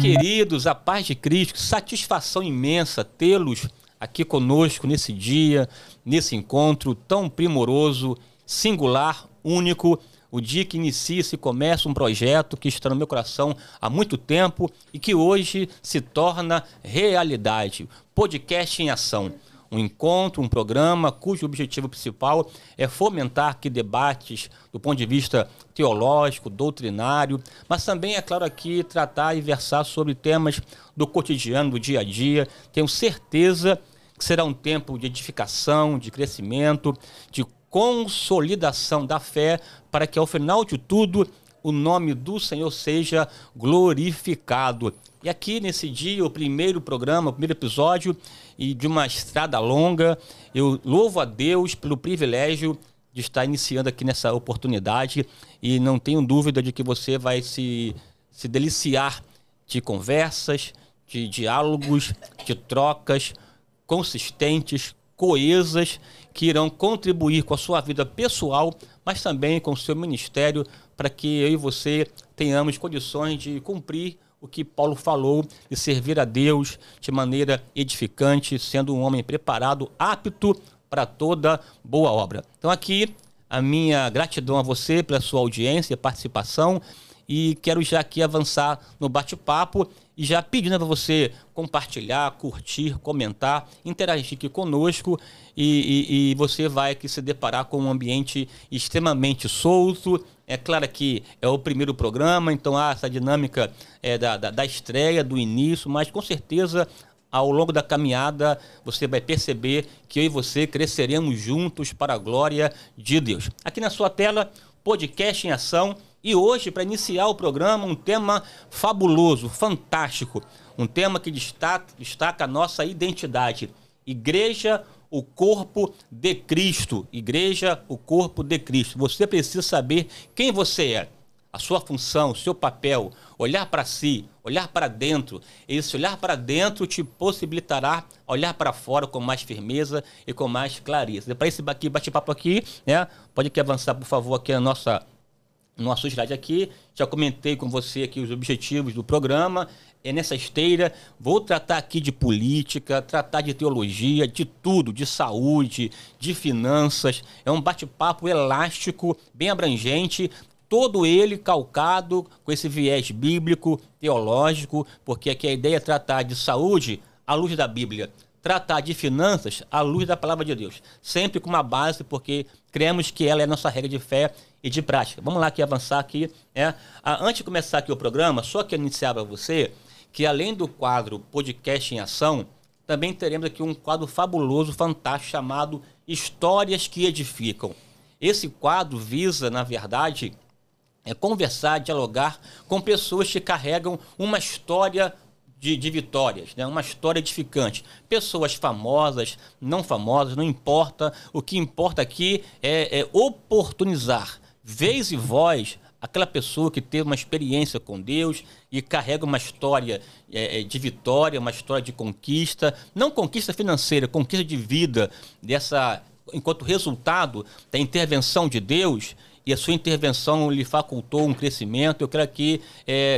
queridos, a paz de Cristo, que satisfação imensa tê-los aqui conosco nesse dia, nesse encontro tão primoroso, singular, único, o dia que inicia e se começa um projeto que está no meu coração há muito tempo e que hoje se torna realidade. Podcast em Ação. Um encontro, um programa cujo objetivo principal é fomentar aqui debates do ponto de vista teológico, doutrinário, mas também, é claro, aqui tratar e versar sobre temas do cotidiano, do dia a dia. Tenho certeza que será um tempo de edificação, de crescimento, de consolidação da fé, para que ao final de tudo o nome do Senhor seja glorificado. E aqui nesse dia, o primeiro programa, o primeiro episódio e de uma estrada longa, eu louvo a Deus pelo privilégio de estar iniciando aqui nessa oportunidade e não tenho dúvida de que você vai se deliciar de conversas, de diálogos, de trocas consistentes, coesas, que irão contribuir com a sua vida pessoal, mas também com o seu ministério, para que eu e você tenhamos condições de cumprir o que Paulo falou, de servir a Deus de maneira edificante, sendo um homem preparado, apto para toda boa obra. Então aqui a minha gratidão a você pela sua audiência e participação, e quero já aqui avançar no bate-papo e já pedindo para você compartilhar, curtir, comentar, interagir aqui conosco e você vai aqui se deparar com um ambiente extremamente solto. É claro que é o primeiro programa, então há essa dinâmica da estreia, do início, mas com certeza ao longo da caminhada você vai perceber que eu e você cresceremos juntos para a glória de Deus. Aqui na sua tela, Podcast em Ação. E hoje, para iniciar o programa, um tema fabuloso, fantástico. Um tema que destaca a nossa identidade. Igreja, o corpo de Cristo. Igreja, o corpo de Cristo. Você precisa saber quem você é. A sua função, o seu papel, olhar para si, olhar para dentro. Esse olhar para dentro te possibilitará olhar para fora com mais firmeza e com mais clareza. Para esse bate-papo aqui, né? Pode aqui avançar, por favor, aqui a nossa slide aqui. Já comentei com você aqui os objetivos do programa. É nessa esteira, vou tratar aqui de política, tratar de teologia, de tudo, de saúde, de finanças. É um bate-papo elástico, bem abrangente, todo ele calcado com esse viés bíblico, teológico, porque aqui a ideia é tratar de saúde à luz da Bíblia, tratar de finanças à luz da palavra de Deus, sempre com uma base, porque cremos que ela é a nossa regra de fé e de prática. Vamos lá aqui avançar aqui. Antes de começar aqui o programa, só quero iniciar para você que além do quadro Podcast em Ação, também teremos aqui um quadro fabuloso, fantástico, chamado Histórias que Edificam. Esse quadro visa, na verdade, conversar, dialogar com pessoas que carregam uma história de vitórias, né? Uma história edificante. Pessoas famosas, não famosas, não importa. O que importa aqui é oportunizar, vez e voz, aquela pessoa que teve uma experiência com Deus e carrega uma história de vitória, uma história de conquista, não conquista financeira, conquista de vida, enquanto resultado da intervenção de Deus. E a sua intervenção lhe facultou um crescimento. Eu quero aqui,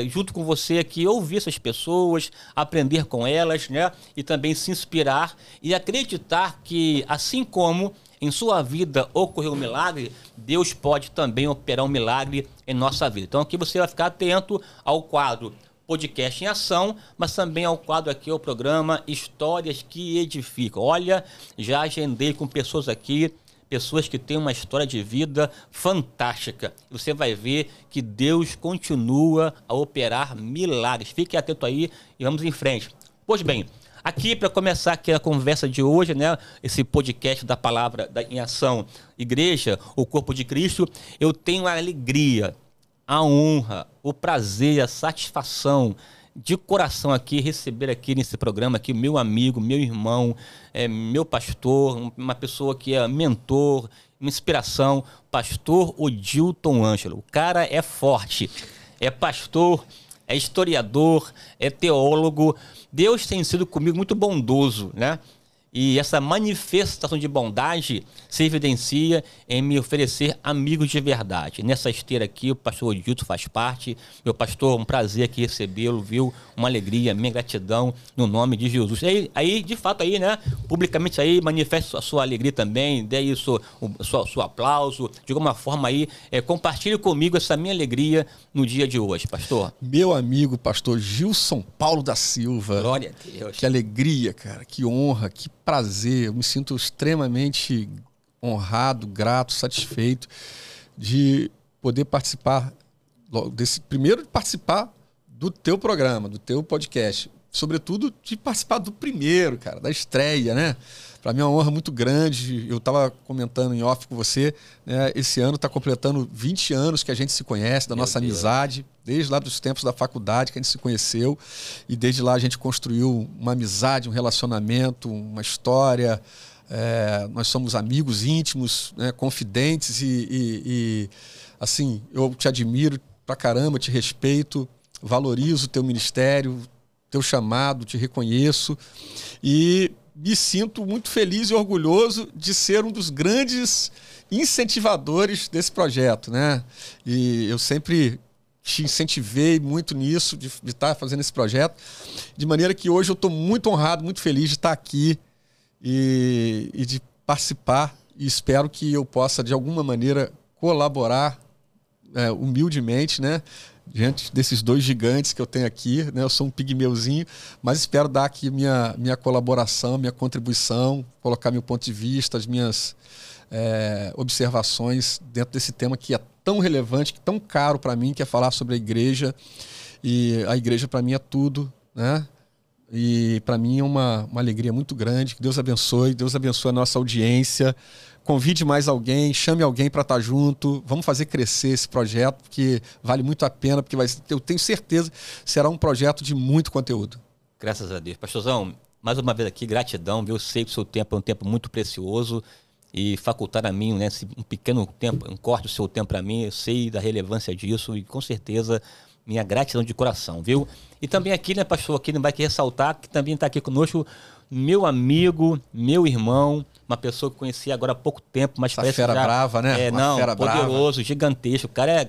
junto com você aqui, ouvir essas pessoas, aprender com elas, né? E também se inspirar e acreditar que, assim como em sua vida ocorreu um milagre, Deus pode também operar um milagre em nossa vida. Então aqui você vai ficar atento ao quadro Podcast em Ação, mas também ao quadro aqui, ao programa Histórias que Edificam. Olha, já agendei com pessoas aqui, pessoas que têm uma história de vida fantástica. Você vai ver que Deus continua a operar milagres. Fique atento aí e vamos em frente. Pois bem, aqui para começar aqui a conversa de hoje, né, esse podcast da Palavra em Ação, Igreja, o Corpo de Cristo, eu tenho a alegria, a honra, o prazer, a satisfação de coração aqui, receber aqui nesse programa aqui meu amigo, meu irmão, meu pastor, uma pessoa que é mentor, uma inspiração, pastor Odilton Ângelo. O cara é forte, é pastor, é historiador, é teólogo. Deus tem sido comigo muito bondoso, né? E essa manifestação de bondade se evidencia em me oferecer amigos de verdade. Nessa esteira aqui, o pastor Odilton faz parte. Meu pastor, um prazer aqui recebê-lo, viu? Uma alegria, minha gratidão no nome de Jesus. Aí de fato, aí, né? Publicamente aí, manifeste a sua alegria também, dê aí o seu aplauso. De alguma forma aí, compartilhe comigo essa minha alegria no dia de hoje, pastor. Meu amigo, pastor Gilson Paulo da Silva. Glória a Deus. Que alegria, cara. Que honra, que prazer. Eu me sinto extremamente honrado, grato, satisfeito de poder participar primeiro de participar do teu programa, do teu podcast, sobretudo de participar do primeiro, cara, da estreia, né? Para mim é uma honra muito grande. Eu estava comentando em off com você, né? Esse ano está completando 20 anos que a gente se conhece, da nossa amizade, desde lá dos tempos da faculdade que a gente se conheceu, e desde lá a gente construiu uma amizade, um relacionamento, uma história. Nós somos amigos íntimos, né? Confidentes e assim, eu te admiro pra caramba, te respeito, valorizo o teu ministério, teu chamado, te reconheço e me sinto muito feliz e orgulhoso de ser um dos grandes incentivadores desse projeto, né? E eu sempre te incentivei muito nisso, de estar fazendo esse projeto, de maneira que hoje eu estou muito honrado, muito feliz de estar aqui e de participar, e espero que eu possa, de alguma maneira, colaborar humildemente, né? Diante desses dois gigantes que eu tenho aqui, né? Eu sou um pigmeuzinho, mas espero dar aqui minha colaboração, minha contribuição, colocar meu ponto de vista, as minhas observações dentro desse tema que é tão relevante, tão caro para mim, que é falar sobre a igreja. E a igreja para mim é tudo, né? E para mim é uma alegria muito grande. Que Deus abençoe a nossa audiência. Convide mais alguém, chame alguém para estar junto. Vamos fazer crescer esse projeto, porque vale muito a pena, porque eu tenho certeza que será um projeto de muito conteúdo. Graças a Deus. Pastorzão, mais uma vez aqui, gratidão, viu? Eu sei que o seu tempo é um tempo muito precioso e facultar a mim, né, um pequeno tempo, um corte do seu tempo para mim, eu sei da relevância disso e com certeza minha gratidão de coração, viu? E também aqui, né, pastor, aqui não vai querer ressaltar que também está aqui conosco meu amigo, meu irmão, uma pessoa que conheci agora há pouco tempo, mas parece fera já, brava, né? Fera poderoso, brava. Gigantesco. O cara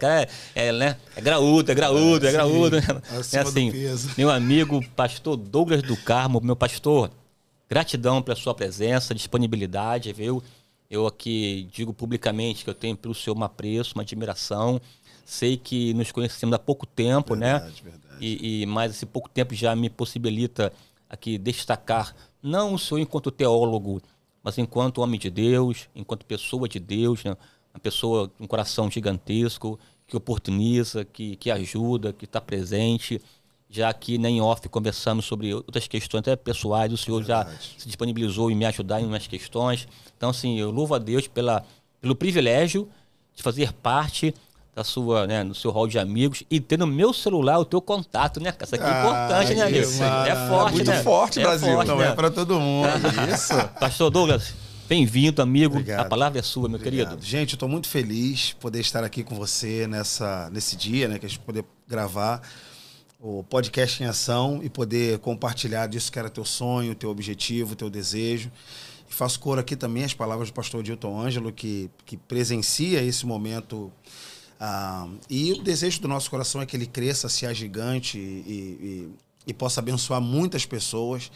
né? É graúdo. Sim, assim, meu amigo, pastor Douglas do Carmo, meu pastor, gratidão pela sua presença, disponibilidade, viu? Eu aqui digo publicamente que eu tenho pelo senhor um apreço, uma admiração. Sei que nos conhecemos há pouco tempo, verdade. Mas esse pouco tempo já me possibilita aqui destacar não o senhor enquanto teólogo, mas enquanto homem de Deus, enquanto pessoa de Deus, né? Uma pessoa com um coração gigantesco, que oportuniza, que ajuda, que está presente. Já aqui nem off conversamos sobre outras questões até pessoais, o senhor já se disponibilizou em me ajudar em umas questões. Então, assim, eu louvo a Deus pelo privilégio de fazer parte da sua, né, no seu hall de amigos e ter no meu celular o teu contato, né? Isso aqui é importante, né, amigo? É forte, muito né? Forte, Brasil. Forte, não é para todo mundo. Isso. Pastor Douglas, bem-vindo, amigo. Obrigado. A palavra é sua, meu querido. Gente, eu estou muito feliz de poder estar aqui com você nesse dia, né, que a gente poder gravar o podcast em ação e poder compartilhar disso que era teu sonho, teu objetivo, teu desejo. E faço coro aqui também as palavras do pastor Odilton Ângelo, que presencia esse momento. E o desejo do nosso coração é que ele cresça, se agigante e possa abençoar muitas pessoas.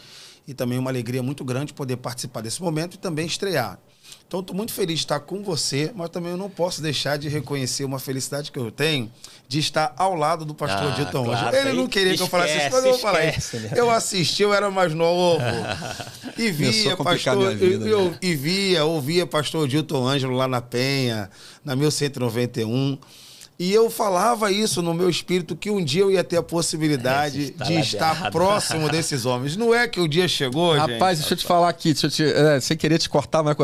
E também uma alegria muito grande poder participar desse momento e também estrear. Então, estou muito feliz de estar com você, mas também eu não posso deixar de reconhecer uma felicidade que eu tenho de estar ao lado do pastor Odilton claro, Ângelo. Ele não queria que eu falasse isso, mas eu vou falar isso. Né? Eu assisti, eu era mais novo e via ouvia pastor Odilton Ângelo lá na Penha, na 1191. E eu falava isso no meu espírito, que um dia eu ia ter a possibilidade de estar próximo desses homens. Não é que o dia chegou, gente? Rapaz, deixa eu te falar aqui, sem querer te cortar, mas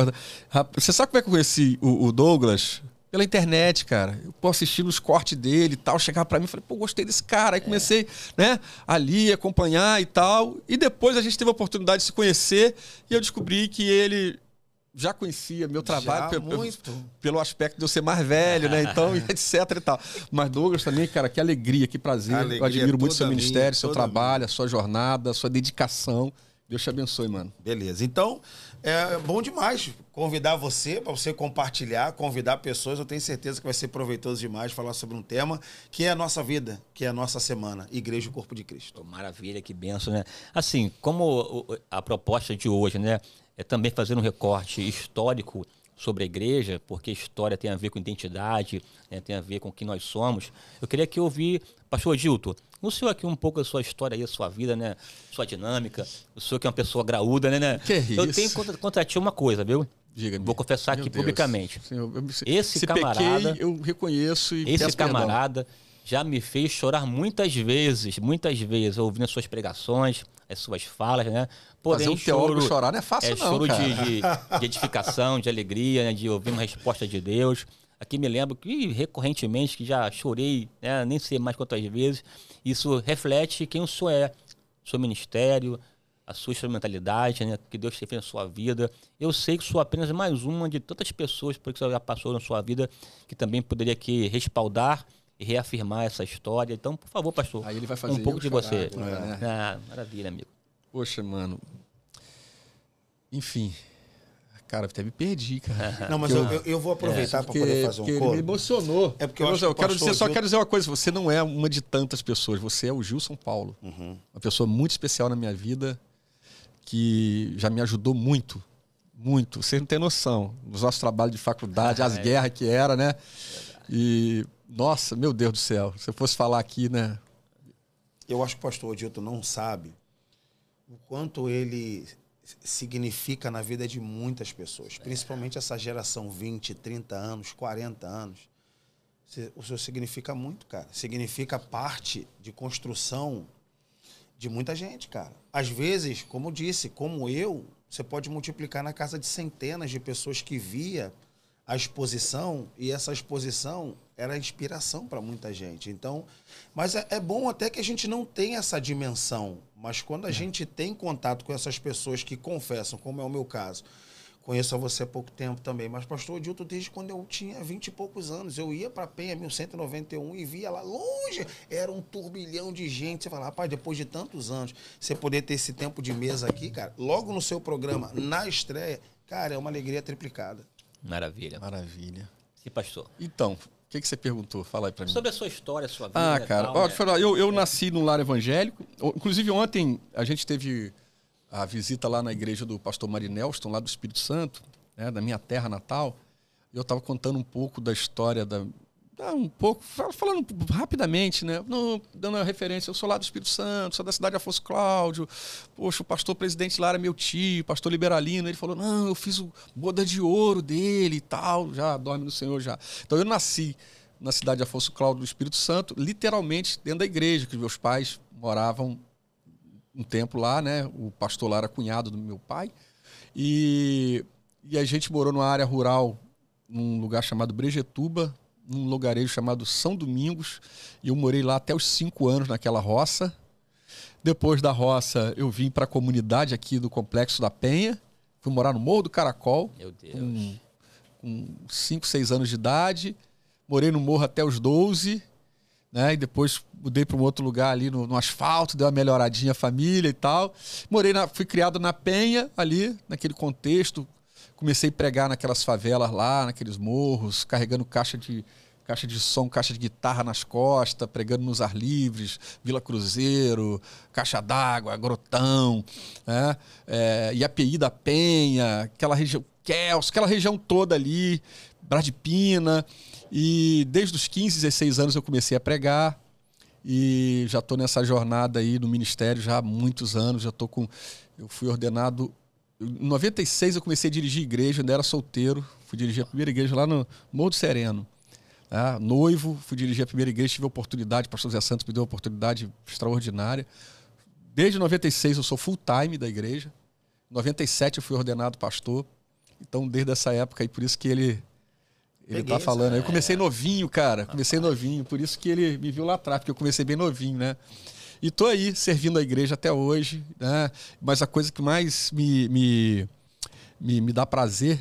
você sabe como é que eu conheci o Douglas? Pela internet, cara. Eu posso assistir nos cortes dele e tal, chegava pra mim e falei, pô, gostei desse cara. Aí comecei, né, ali, acompanhar e tal. E depois a gente teve a oportunidade de se conhecer e eu descobri que ele já conhecia meu trabalho pelo aspecto de eu ser mais velho, né? Então, etc e tal. Mas Douglas também, cara, que alegria, que prazer. Eu admiro muito seu ministério, seu trabalho, a sua jornada, a sua dedicação. Deus te abençoe, mano. Beleza. Então, é bom demais convidar você, para você compartilhar, convidar pessoas. Eu tenho certeza que vai ser proveitoso demais falar sobre um tema que é a nossa vida, que é a nossa semana. Igreja e Corpo de Cristo. Maravilha, que benção, né? Assim, como a proposta de hoje, né, é também fazer um recorte histórico sobre a igreja, porque história tem a ver com identidade, né, tem a ver com quem nós somos. Eu queria que ouvir, pastor Gilton, o senhor aqui um pouco da sua história aí, a sua vida, né, sua dinâmica, o senhor que é uma pessoa graúda, né? Que isso? Eu tenho contra ti uma coisa, viu? Diga-me. Vou confessar aqui publicamente. Senhor, Esse camarada, pequei, eu reconheço e esse peço camarada já me fez chorar muitas vezes, ouvindo as suas pregações, as suas falas, né? Porém, fazer um teólogo chorar não é fácil, não, choro cara. de edificação, de alegria, né? De ouvir uma resposta de Deus. Aqui me lembro que recorrentemente que já chorei, né? Nem sei mais quantas vezes. Isso reflete quem o senhor é, o seu ministério, a sua instrumentalidade, né? Que Deus te fez na sua vida. Eu sei que sou apenas mais uma de tantas pessoas por que você já passou na sua vida que também poderia aqui respaldar e reafirmar essa história. Então, por favor, pastor, aí ele vai fazer um pouco de você. Agora, né? Ah, maravilha, amigo. Poxa, mano. Enfim. Cara, até me perdi, cara. Não, mas eu vou aproveitar para poder fazer um coro. Ele me emocionou. É porque eu quero dizer uma coisa. Você não é uma de tantas pessoas. Você é o Gilson Paulo. Uhum. Uma pessoa muito especial na minha vida, que já me ajudou muito. Muito. Você não tem noção. Nos nossos trabalhos de faculdade, as guerras que era, né? E... Nossa, meu Deus do céu. Se eu fosse falar aqui, né? Eu acho que o pastor Odilton não sabe o quanto ele significa na vida de muitas pessoas. Principalmente essa geração 20, 30 anos, 40 anos. O senhor significa muito, cara. Significa parte de construção de muita gente, cara. Às vezes, como eu disse, como eu, você pode multiplicar na casa de centenas de pessoas que via a exposição, e essa exposição era inspiração para muita gente. Então, mas é bom até que a gente não tenha essa dimensão, mas quando a gente tem contato com essas pessoas que confessam, como é o meu caso, conheço a você há pouco tempo também, mas pastor Odilton, desde quando eu tinha 20 e poucos anos, eu ia para a Penha 1191 e via lá longe, era um turbilhão de gente. Você fala, rapaz, depois de tantos anos, você poder ter esse tempo de mesa aqui, cara, logo no seu programa, na estreia, cara, é uma alegria triplicada. Maravilha. Maravilha. E pastor? Então, o que você perguntou? Fala aí pra mim. Sobre a sua história, a sua vida. Ah, cara, tal, eu nasci num lar evangélico. Inclusive, ontem a gente teve a visita lá na igreja do pastor Marinelston, lá do Espírito Santo, né, da minha terra natal. Eu estava contando um pouco da história falando rapidamente, né? Não, dando a referência, eu sou lá do Espírito Santo, sou da cidade de Afonso Cláudio. Poxa, o pastor presidente lá era meu tio, pastor Liberalino. Ele falou, não, eu fiz o boda de ouro dele e tal, já dorme no Senhor já. Então eu nasci na cidade de Afonso Cláudio do Espírito Santo, literalmente dentro da igreja, que meus pais moravam um tempo lá, né? O pastor lá era cunhado do meu pai. E a gente morou numa área rural, num lugar chamado Brejetuba, num lugarejo chamado São Domingos, e eu morei lá até os 5 anos naquela roça. Depois da roça, eu vim para a comunidade aqui do Complexo da Penha, fui morar no Morro do Caracol, meu Deus, com 5, 6 anos de idade, morei no morro até os 12, né? E depois mudei para um outro lugar ali no asfalto, deu uma melhoradinha a família e tal. Fui criado na Penha, ali, naquele contexto. Comecei a pregar naquelas favelas lá, naqueles morros, carregando caixa de som, caixa de guitarra nas costas, pregando nos ar livres, Vila Cruzeiro, Caixa d'Água, Grotão, né? IAPI da Penha, aquela região, Kels, aquela região toda ali, Bradipina. E desde os 15, 16 anos eu comecei a pregar e já estou nessa jornada aí no ministério já há muitos anos. Eu fui ordenado... Em 96 eu comecei a dirigir igreja, ainda era solteiro, fui dirigir a primeira igreja lá no Morro do Sereno. Tá? Noivo, fui dirigir a primeira igreja, tive a oportunidade, o pastor Zé Santos me deu uma oportunidade extraordinária. Desde 96 eu sou full time da igreja, em 97 eu fui ordenado pastor, então desde essa época aí, por isso que ele tá falando. Eu comecei novinho, cara, novinho, por isso que ele me viu lá atrás, porque eu comecei bem novinho, né? E tô aí, servindo a igreja até hoje, né? Mas a coisa que mais me dá prazer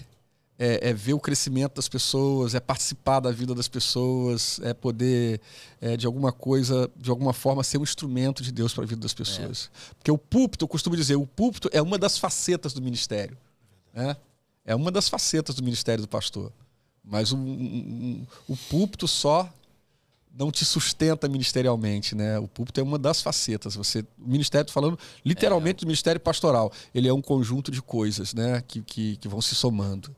é ver o crescimento das pessoas, é participar da vida das pessoas, é poder, de alguma forma, ser um instrumento de Deus para a vida das pessoas. Porque o púlpito, eu costumo dizer, o púlpito é uma das facetas do ministério. Né? É uma das facetas do ministério do pastor. Mas o púlpito só não te sustenta ministerialmente, né? O púlpito é uma das facetas. O ministério, estou falando literalmente do ministério pastoral. Ele é um conjunto de coisas, né? Que vão se somando.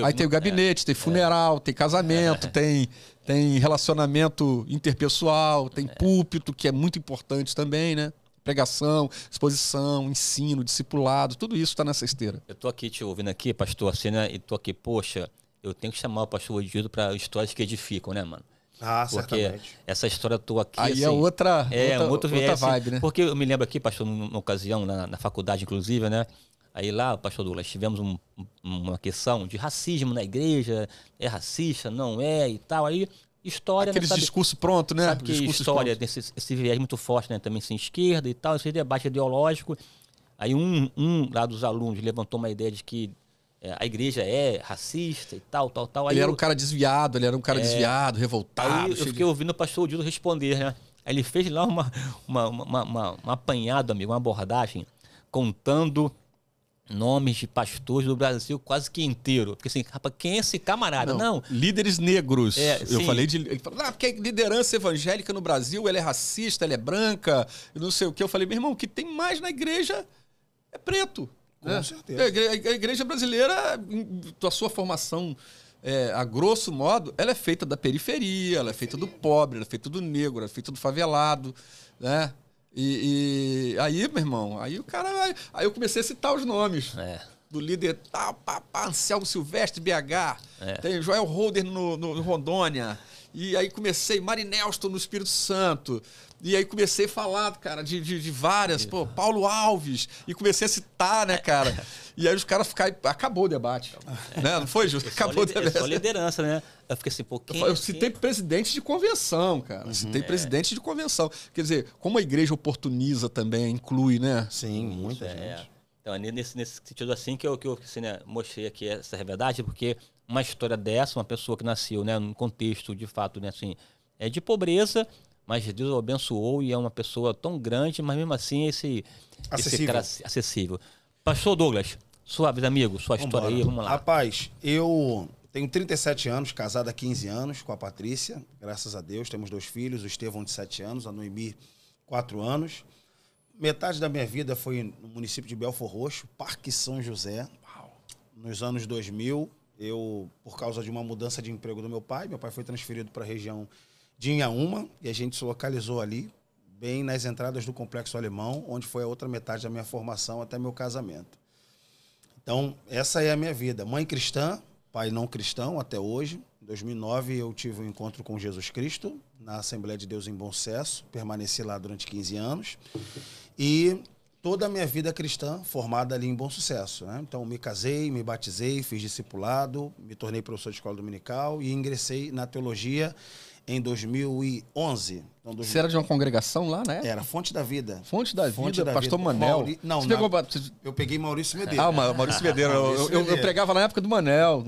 Aí tem o gabinete, tem funeral, tem casamento, tem relacionamento interpessoal, tem púlpito, que é muito importante também, né? Pregação, exposição, ensino, discipulado, tudo isso está nessa esteira. Eu estou aqui te ouvindo aqui, pastor, assim, né? E estou aqui, poxa, eu tenho que chamar o pastor Odildo para histórias que edificam, né, mano? Porque certamente. Essa história tua aqui... Aí assim, é outra vibe, né? Porque eu me lembro aqui, pastor, numa ocasião, na faculdade, inclusive, né? Aí lá, pastor Douglas, tivemos uma questão de racismo na igreja, é racista, não é e tal. Aí, história... Aqueles né, sabe, discurso pronto, né? Sabe que história tem esse viés muito forte, né? Também sem esquerda e tal, esse debate ideológico. Aí um lá dos alunos levantou uma ideia de que a igreja é racista e tal. Aí ele era um cara desviado, revoltado. Aí eu fiquei ouvindo o pastor Odildo responder, né? Aí ele fez lá um apanhado, amigo, uma abordagem, contando nomes de pastores do Brasil quase que inteiro. Porque assim, rapaz, quem é esse camarada? Não. Líderes negros. Eu sim. falei de... Ele falou, porque a liderança evangélica no Brasil, ela é racista, ela é branca, eu não sei o quê. Eu falei, meu irmão, o que tem mais na igreja é preto. Com certeza. A igreja brasileira, a sua formação, a grosso modo, ela é feita da periferia, ela é feita do pobre, ela é feita do negro, ela é feita do favelado, né? E aí, meu irmão, aí eu comecei a citar os nomes do líder tal, Anselmo Silvestre, BH, tem Joel Holder no Rondônia, e aí comecei, Marinelson no Espírito Santo, e aí comecei a falar, cara, de várias, Paulo Alves, e comecei a citar, né, cara, e aí os caras ficaram, acabou o debate, né? Não foi, Justo? Acabou o debate. É só liderança, né? Eu fiquei assim, eu citei presidente de convenção, cara. Citei presidente de convenção. Quer dizer, como a igreja oportuniza também, inclui, né? Sim, muito. Então, é nesse sentido assim que eu assim, né, mostrei aqui essa verdade, porque uma história dessa, uma pessoa que nasceu, né, num contexto, de fato, né, assim, de pobreza, mas Deus o abençoou e é uma pessoa tão grande, mas mesmo assim esse cara acessível. Pastor Douglas, suaves, amigo, sua história aí, vamos lá. Rapaz, eu tenho 37 anos, casado há 15 anos com a Patrícia, graças a Deus. Temos 2 filhos, o Estevão de 7 anos, a Noemi 4 anos. Metade da minha vida foi no município de Belfor Roxo, Parque São José. Nos anos 2000, por causa de uma mudança de emprego do meu pai foi transferido para a região de Inhaúma e a gente se localizou ali, bem nas entradas do Complexo Alemão, onde foi a outra metade da minha formação até meu casamento. Então, essa é a minha vida. Mãe cristã, pai não cristão até hoje. Em 2009 eu tive um encontro com Jesus Cristo na Assembleia de Deus em Bom Sucesso. Permaneci lá durante 15 anos. E toda a minha vida cristã formada ali em Bom Sucesso, né? Então me casei, me batizei, fiz discipulado, me tornei professor de escola dominical e ingressei na teologia em 2011. Então, Você era de uma congregação lá, né? Era, Fonte da Vida. Fonte da Vida, pastor Manel. Eu peguei Maurício Medeiro. Maurício Medeiro. Eu pregava na época do Manel,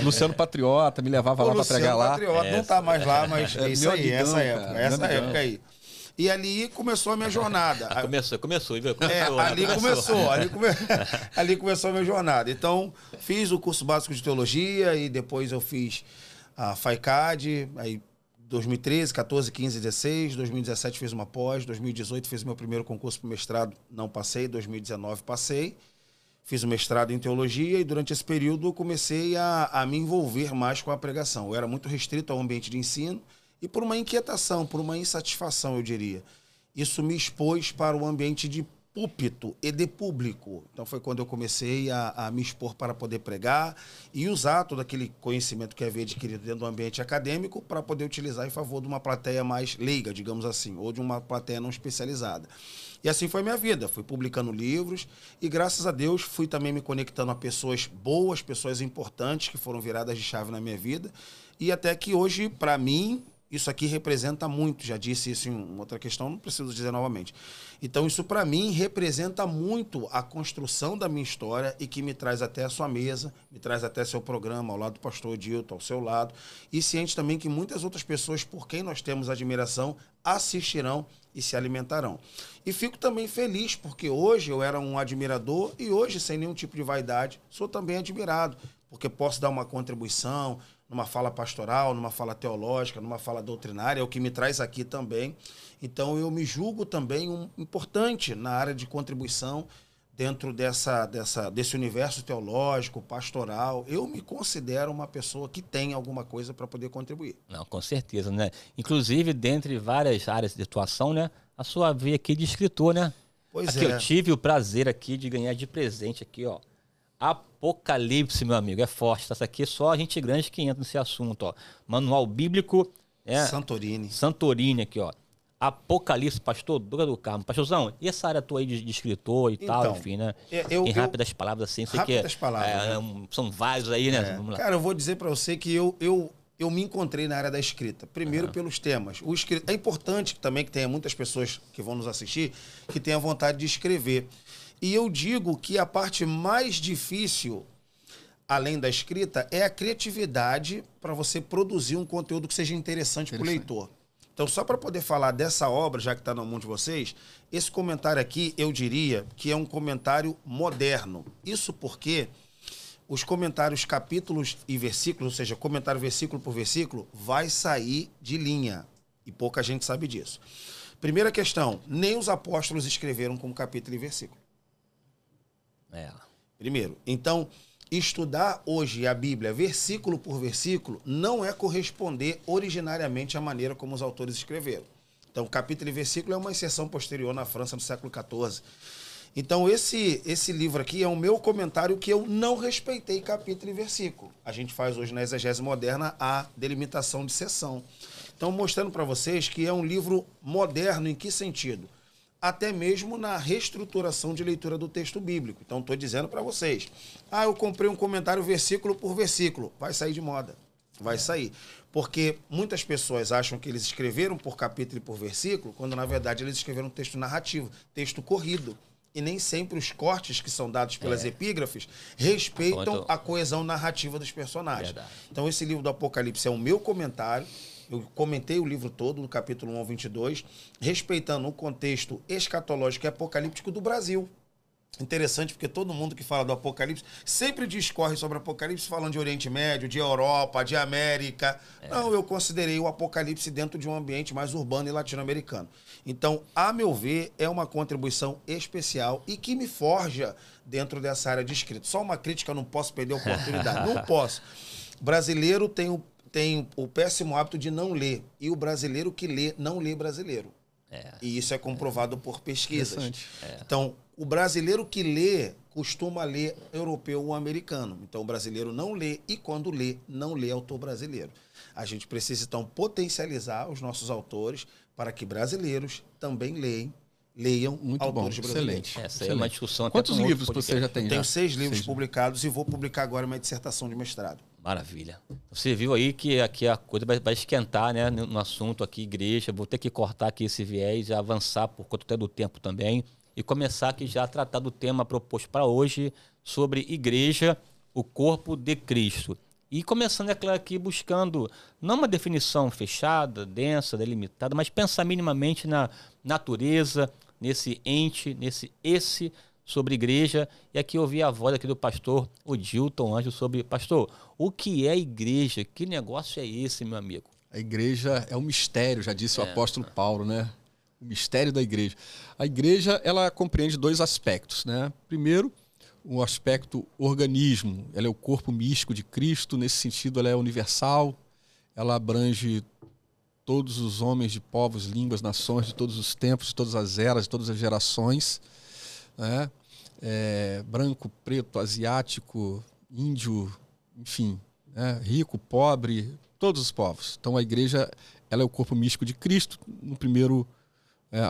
Luciano Patriota, me levava lá para pregar lá. Patriota não tá mais lá, mas é isso aí, essa época aí. E ali começou a minha jornada. Ali começou a minha jornada. Então, fiz o curso básico de teologia e depois eu fiz a FAICAD, aí 2013, 14, 15, 16, 2017 fiz uma pós, 2018 fiz meu primeiro concurso para o mestrado, não passei, 2019 passei, fiz o mestrado em teologia e durante esse período eu comecei a me envolver mais com a pregação. Eu era muito restrito ao ambiente de ensino e por uma inquietação, por uma insatisfação, eu diria. Isso me expôs para o ambiente de púlpito e de público. Então foi quando eu comecei a me expor para poder pregar e usar todo aquele conhecimento que havia adquirido dentro do ambiente acadêmico para poder utilizar em favor de uma plateia mais leiga, digamos assim, ou de uma plateia não especializada. E assim foi a minha vida. Fui publicando livros e, graças a Deus, fui também me conectando a pessoas boas, pessoas importantes que foram viradas de chave na minha vida. E até que hoje, para mim, Isso aqui representa muito, já disse isso em uma outra questão, não preciso dizer novamente. Então isso para mim representa muito a construção da minha história e que me traz até a sua mesa, me traz até seu programa, ao lado do pastor Odilton, ao seu lado, e ciente também que muitas outras pessoas por quem nós temos admiração assistirão e se alimentarão. E fico também feliz porque hoje eu era um admirador e hoje, sem nenhum tipo de vaidade, sou também admirado, porque posso dar uma contribuição numa fala pastoral, numa fala teológica, numa fala doutrinária, é o que me traz aqui também. Então eu me julgo também um importante na área de contribuição dentro desse universo teológico, pastoral. Eu me considero uma pessoa que tem alguma coisa para poder contribuir. Não, com certeza, né? Inclusive, dentre várias áreas de atuação, né? A sua veia aqui de escritor, né? Pois aqui, é. Eu tive o prazer aqui de ganhar de presente aqui, ó. Apocalipse, meu amigo, é forte. Essa aqui é só a gente grande que entra nesse assunto, ó. Manual bíblico. Santorini aqui, ó. Apocalipse, pastor Duga do Carmo. Pastorzão, e essa área tua aí de escritor e tal, enfim, né? Em rápidas palavras, assim, sei rápidas que palavras, né? São vários aí, né? Vamos lá. Cara, eu vou dizer para você que eu me encontrei na área da escrita. Primeiro pelos temas. É importante também que tenha muitas pessoas que vão nos assistir que tenham vontade de escrever. E eu digo que a parte mais difícil, além da escrita, é a criatividade para você produzir um conteúdo que seja interessante para o leitor. Então, só para poder falar dessa obra, já que está na mão de vocês, esse comentário aqui, eu diria que é um comentário moderno. Isso porque os comentários capítulos e versículos, ou seja, comentário versículo por versículo, vai sair de linha. E pouca gente sabe disso. Primeira questão, nem os apóstolos escreveram com capítulo e versículo. Primeiro. Então, estudar hoje a Bíblia versículo por versículo não é corresponder originariamente à maneira como os autores escreveram. Então, capítulo e versículo é uma inserção posterior na França do século XIV. Então, esse livro aqui é o meu comentário que eu não respeitei capítulo e versículo. A gente faz hoje na exegese moderna a delimitação de seção. Então, mostrando para vocês que é um livro moderno em que sentido? Até mesmo na reestruturação de leitura do texto bíblico. Então, estou dizendo para vocês, eu comprei um comentário versículo por versículo. Vai sair de moda. Vai sair. Porque muitas pessoas acham que eles escreveram por capítulo e por versículo, quando, na verdade, eles escreveram um texto narrativo, texto corrido. E nem sempre os cortes que são dados pelas epígrafes respeitam a coesão narrativa dos personagens. Verdade. Então, esse livro do Apocalipse é o meu comentário. Eu comentei o livro todo, do capítulo 1 ao 22, respeitando o contexto escatológico e apocalíptico do Brasil. Interessante, porque todo mundo que fala do Apocalipse sempre discorre sobre o Apocalipse falando de Oriente Médio, de Europa, de América. Não, eu considerei o Apocalipse dentro de um ambiente mais urbano e latino-americano. Então, a meu ver, é uma contribuição especial e que me forja dentro dessa área de escrita. Só uma crítica, eu não posso perder a oportunidade. Não posso. O brasileiro tem o péssimo hábito de não ler. E o brasileiro que lê, não lê brasileiro. E isso é comprovado por pesquisas. Então, o brasileiro que lê, costuma ler europeu ou americano. Então, o brasileiro não lê e, quando lê, não lê autor brasileiro. A gente precisa, então, potencializar os nossos autores para que brasileiros também leiam muito autores bom, brasileiros. Excelente. Essa é uma discussão. Quantos livros você já tem? Eu tenho 6 livros publicados e vou publicar agora uma dissertação de mestrado. Maravilha. Você viu aí que aqui a coisa vai esquentar, né, no assunto aqui, igreja. Vou ter que cortar aqui esse viés e avançar por conta até do tempo também. E começar aqui já a tratar do tema proposto para hoje sobre igreja, o corpo de Cristo. E começando, é claro, aqui buscando não uma definição fechada, densa, delimitada, mas pensar minimamente na natureza, nesse ente, nesse esse sobre igreja. E aqui eu ouvi a voz aqui do pastor Odilton Anjo sobre, pastor, o que é igreja? Que negócio é esse, meu amigo? A igreja é um mistério, já disse o apóstolo Paulo, né? O mistério da igreja. A igreja, ela compreende 2 aspectos, né? Primeiro, o aspecto organismo. Ela é o corpo místico de Cristo. Nesse sentido, ela é universal. Ela abrange todos os homens de povos, línguas, nações, de todos os tempos, de todas as eras, de todas as gerações, né? Branco, preto, asiático, índio, enfim, né? Rico, pobre, todos os povos. Então, a igreja, ela é o corpo místico de Cristo, no primeiro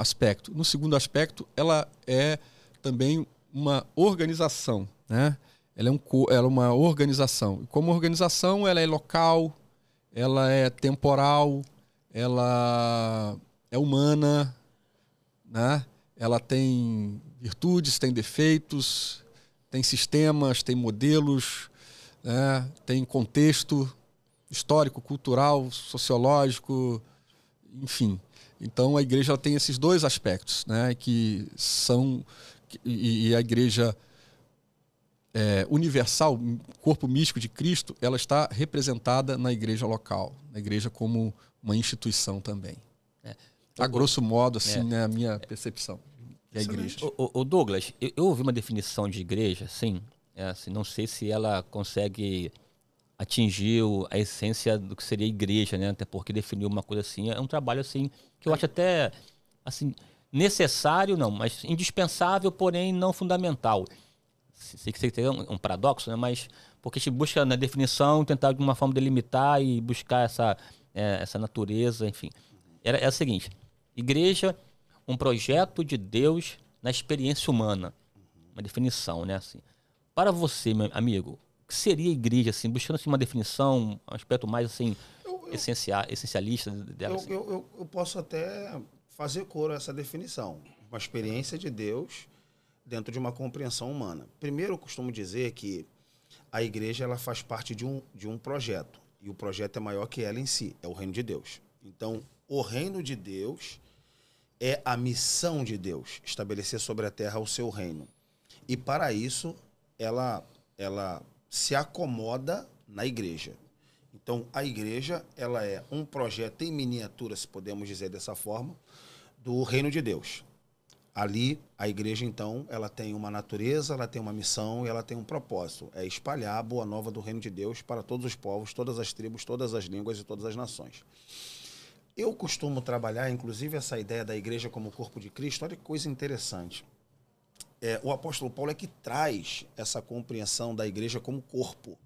aspecto. No segundo aspecto, ela é também uma organização, né? Ela é uma organização. E como organização, ela é local, ela é temporal, ela é humana, né? Ela tem virtudes, tem defeitos, tem sistemas, tem modelos, né? Tem contexto histórico, cultural, sociológico, enfim. Então a igreja ela tem esses dois aspectos, né? Que são e a igreja universal, corpo místico de Cristo, ela está representada na igreja local, na igreja como uma instituição também. A grosso modo, assim, né, a minha percepção é a igreja. O Douglas, eu ouvi uma definição de igreja, assim, não sei se ela consegue atingir a essência do que seria igreja, né? Até porque definir uma coisa assim é um trabalho assim que eu acho até assim necessário, não, mas indispensável, porém não fundamental. Sei que tem um paradoxo, né? Mas porque a gente busca na definição tentar de uma forma delimitar e buscar essa natureza, enfim. É o seguinte: igreja, um projeto de Deus na experiência humana, uma definição, né? Assim, para você, meu amigo, o que seria igreja, assim, buscando assim, uma definição, um aspecto mais assim, essencialista dela? Assim. Eu posso até fazer coro a essa definição. Uma experiência de Deus dentro de uma compreensão humana. Primeiro, eu costumo dizer que a igreja ela faz parte de um projeto. E o projeto é maior que ela em si, é o reino de Deus. Então, o reino de Deus é a missão de Deus, estabelecer sobre a terra o seu reino. E para isso, ela se acomoda na igreja. Então, a igreja ela é um projeto em miniatura, se podemos dizer dessa forma, do reino de Deus. Ali, a igreja, então, ela tem uma natureza, ela tem uma missão e ela tem um propósito. É espalhar a boa nova do reino de Deus para todos os povos, todas as tribos, todas as línguas e todas as nações. Eu costumo trabalhar, inclusive, essa ideia da igreja como corpo de Cristo. Olha que coisa interessante. O apóstolo Paulo é que traz essa compreensão da igreja como corpo.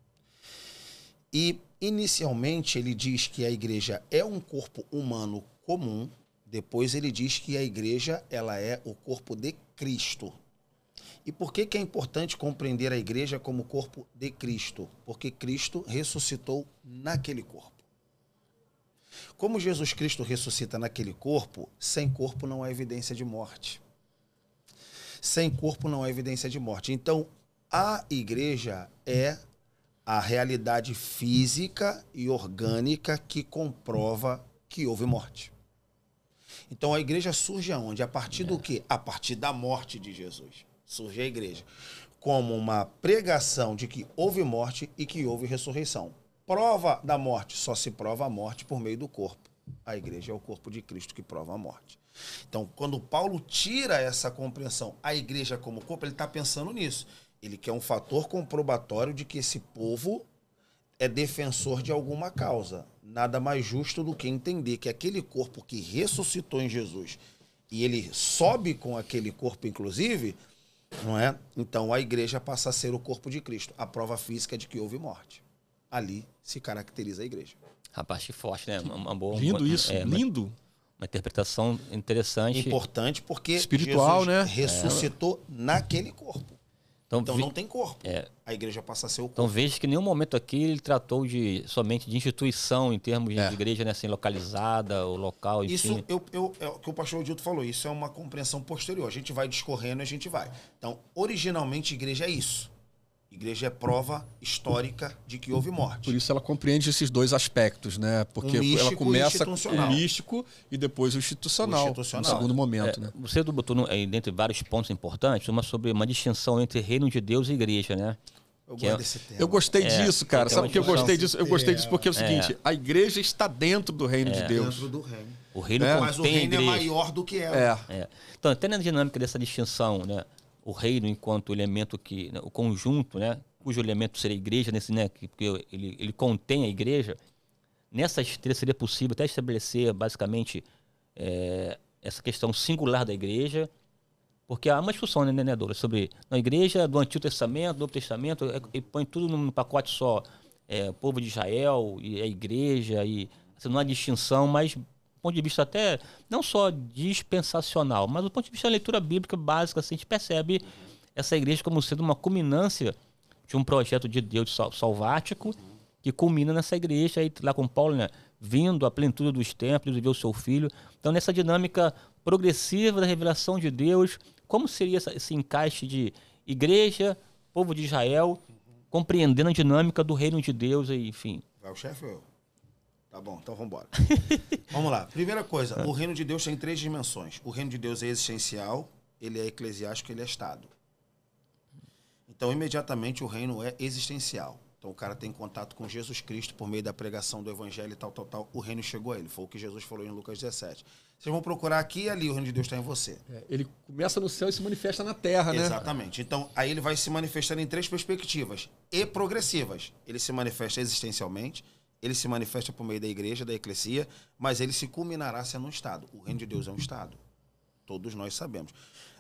E, inicialmente, ele diz que a igreja é um corpo humano comum. Depois ele diz que a igreja ela é o corpo de Cristo. E por que é importante compreender a igreja como corpo de Cristo? Porque Cristo ressuscitou naquele corpo. Como Jesus Cristo ressuscita naquele corpo, sem corpo não há evidência de morte. Sem corpo não há evidência de morte. Então, a igreja é a realidade física e orgânica que comprova que houve morte. Então a igreja surge aonde? A partir do quê? A partir da morte de Jesus. Surge a igreja como uma pregação de que houve morte e que houve ressurreição. Prova da morte, só se prova a morte por meio do corpo. A igreja é o corpo de Cristo que prova a morte. Então, quando Paulo tira essa compreensão, a igreja como corpo, ele está pensando nisso. Ele quer um fator comprobatório de que esse povo é defensor de alguma causa. Nada mais justo do que entender que aquele corpo que ressuscitou em Jesus e ele sobe com aquele corpo, inclusive, não é? Então a igreja passa a ser o corpo de Cristo, a prova física de que houve morte. Ali se caracteriza a igreja. Rapaz, que forte, né? Uma boa, lindo isso, lindo. Uma interpretação interessante. Importante porque espiritual, Jesus né? ressuscitou naquele corpo. Então não tem corpo. A igreja passa a ser o corpo. Então veja que em nenhum momento aqui ele tratou somente de instituição em termos de igreja, né, assim, localizada, o local, enfim. Isso, o que o pastor Odilto falou, isso é uma compreensão posterior. A gente vai discorrendo e a gente vai. Então, originalmente, igreja é isso. Igreja é prova histórica de que houve morte. Por isso ela compreende esses dois aspectos, né? Porque ela começa com o místico e depois o institucional. No segundo momento, né? Você botou dentre vários pontos importantes, uma sobre uma distinção entre reino de Deus e igreja, né? Eu gostei disso, cara. Sabe por que eu gostei disso? Eu gostei disso porque é o seguinte, a igreja está dentro do reino de Deus. Dentro do reino. O reino mas o reino é maior do que ela. Então, até na dinâmica dessa distinção, né? O reino enquanto elemento que, né, o conjunto, né, cujo elemento seria a igreja, né, porque ele contém a igreja, nessas três seria possível até estabelecer basicamente essa questão singular da igreja, porque há uma discussão, né, Douglas, sobre a igreja do Antigo Testamento, do Novo Testamento, e põe tudo num pacote só, o povo de Israel e a igreja, e assim, não há distinção, mas do ponto de vista até, não só dispensacional, mas do ponto de vista da leitura bíblica básica, assim, a gente percebe essa igreja como sendo uma culminância de um projeto de Deus salvático que culmina nessa igreja, aí lá com Paulo, né, vindo à plenitude dos tempos, de ver o seu filho. Então, nessa dinâmica progressiva da revelação de Deus, como seria esse encaixe de igreja, povo de Israel, compreendendo a dinâmica do reino de Deus, e, enfim. Vai o chefe ou eu? Tá bom, então vamos embora. Vamos lá. Primeira coisa, o reino de Deus tem 3 dimensões. O reino de Deus é existencial, ele é eclesiástico, ele é Estado. Então, imediatamente, o reino é existencial. Então, o cara tem contato com Jesus Cristo por meio da pregação do evangelho e tal. O reino chegou a ele. Foi o que Jesus falou em Lucas 17. Vocês vão procurar aqui e ali, o reino de Deus está em você. Ele começa no céu e se manifesta na terra, né? Exatamente. Então, aí ele vai se manifestando em 3 perspectivas e progressivas. Ele se manifesta existencialmente, ele se manifesta por meio da igreja, da eclesia, mas ele se culminará sendo um Estado. O reino de Deus é um Estado. Todos nós sabemos.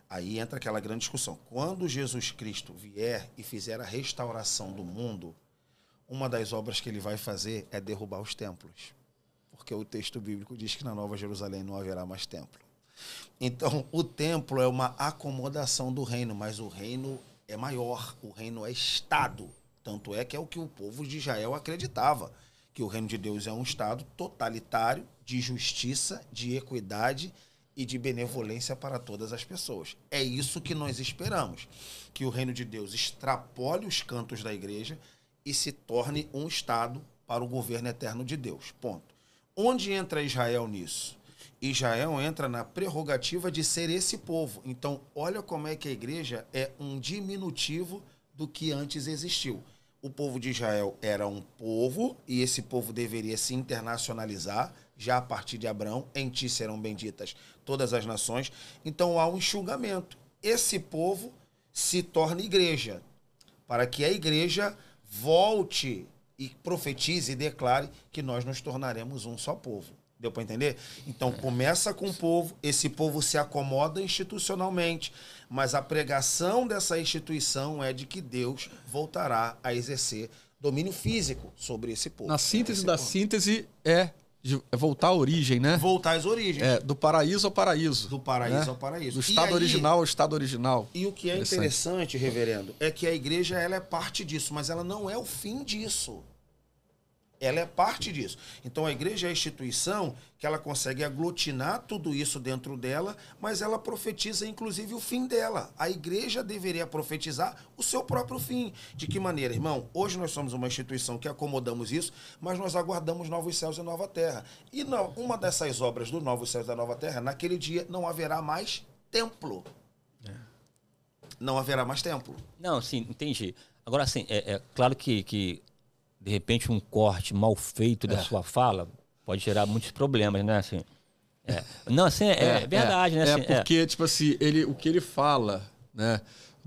Aí entra aquela grande discussão. Quando Jesus Cristo vier e fizer a restauração do mundo, uma das obras que ele vai fazer é derrubar os templos. Porque o texto bíblico diz que na Nova Jerusalém não haverá mais templo. Então, o templo é uma acomodação do reino, mas o reino é maior, o reino é Estado. Tanto é que é o que o povo de Israel acreditava, que o reino de Deus é um Estado totalitário, de justiça, de equidade e de benevolência para todas as pessoas. É isso que nós esperamos, que o reino de Deus extrapole os cantos da igreja e se torne um Estado para o governo eterno de Deus. Ponto. Onde entra Israel nisso? Israel entra na prerrogativa de ser esse povo. Então, olha como é que a igreja é um diminutivo do que antes existiu. O povo de Israel era um povo e esse povo deveria se internacionalizar já a partir de Abraão. Em ti serão benditas todas as nações. Então há um enxugamento. Esse povo se torna igreja, para que a igreja volte e profetize e declare que nós nos tornaremos um só povo. Deu para entender? Então começa com o povo, esse povo se acomoda institucionalmente, mas a pregação dessa instituição é de que Deus voltará a exercer domínio físico sobre esse povo. Na síntese da síntese é voltar à origem, né? Voltar às origens. Do paraíso ao paraíso. Do paraíso ao paraíso. Do estado original ao estado original. E o que é interessante, reverendo, é que a igreja ela é parte disso, mas ela não é o fim disso. Ela é parte disso. Então a igreja é a instituição que ela consegue aglutinar tudo isso dentro dela, mas ela profetiza inclusive o fim dela. A igreja deveria profetizar o seu próprio fim. De que maneira, irmão? Hoje nós somos uma instituição que acomodamos isso, mas nós aguardamos novos céus e nova terra. E uma dessas obras do novos céus e da nova terra, naquele dia não haverá mais templo. Não haverá mais templo. Não, sim, entendi. Agora, assim, é claro que de repente, um corte mal feito da sua fala pode gerar muitos problemas, né? Assim, não, assim, é verdade, né? Assim, porque, tipo assim, o que ele fala, né?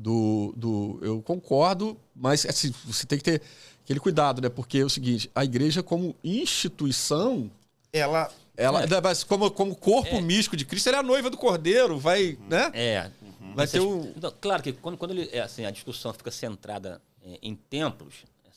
Eu concordo, mas assim, você tem que ter aquele cuidado, né? Porque é o seguinte, a igreja como instituição, ela como corpo místico de Cristo, ela é a noiva do Cordeiro, vai, né? Vai ter então, claro que quando ele, assim, a discussão fica centrada em templos,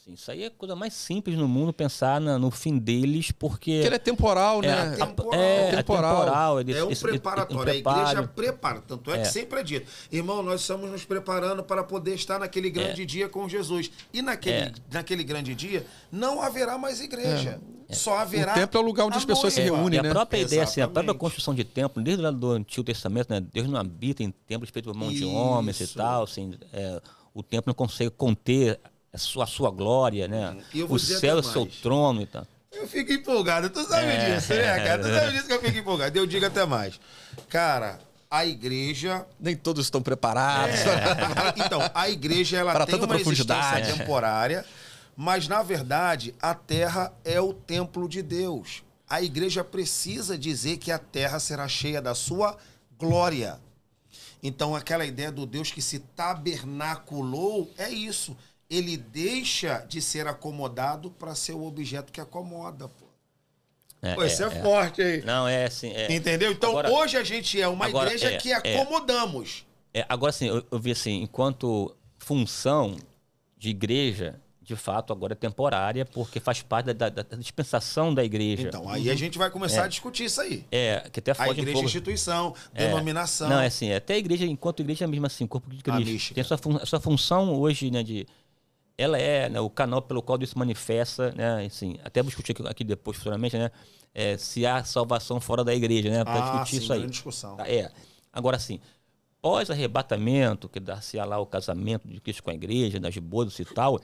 isso aí é a coisa mais simples no mundo, pensar no fim deles, porque ele é temporal, né? É temporal. É um preparatório. A igreja prepara. Tanto é que sempre é dito. Irmão, nós estamos nos preparando para poder estar naquele grande dia com Jesus. E naquele grande dia não haverá mais igreja. Só haverá. O templo é o lugar onde as pessoas se reúnem, né? A própria ideia, assim, a própria construção de templo, desde lá do Antigo Testamento, né? Deus não habita em templos feitos por mão de homens e tal. Assim, o templo não consegue conter a sua glória, né? O céu é seu trono e tal. Eu fico empolgado, tu sabe disso, né, cara? Tu sabe disso que eu fico empolgado. Eu digo até mais. Cara, a igreja... Nem todos estão preparados. Então, a igreja ela tem uma existência temporária, mas, na verdade, a terra é o templo de Deus. A igreja precisa dizer que a terra será cheia da sua glória. Então, aquela ideia do Deus que se tabernaculou é isso. Ele deixa de ser acomodado para ser o objeto que acomoda, pô. Isso é forte aí. Não, é assim. Entendeu? Então, agora, hoje a gente é uma igreja que acomodamos. Agora, assim, eu vi assim, enquanto função de igreja, de fato, agora é temporária, porque faz parte da dispensação da igreja. Então, aí a gente vai começar a discutir isso aí. Que até foge a igreja, instituição, denominação. Não, é assim, até a igreja, enquanto igreja mesmo assim, corpo de Cristo, tem a sua função hoje, né, de ela é, né, o canal pelo qual Deus se manifesta, né, assim, até vou discutir aqui depois, futuramente, né, se há salvação fora da igreja, né, para discutir isso aí. Discussão. Agora, assim, pós-arrebatamento, que dar-se lá o casamento de Cristo com a igreja, das bodas e tal,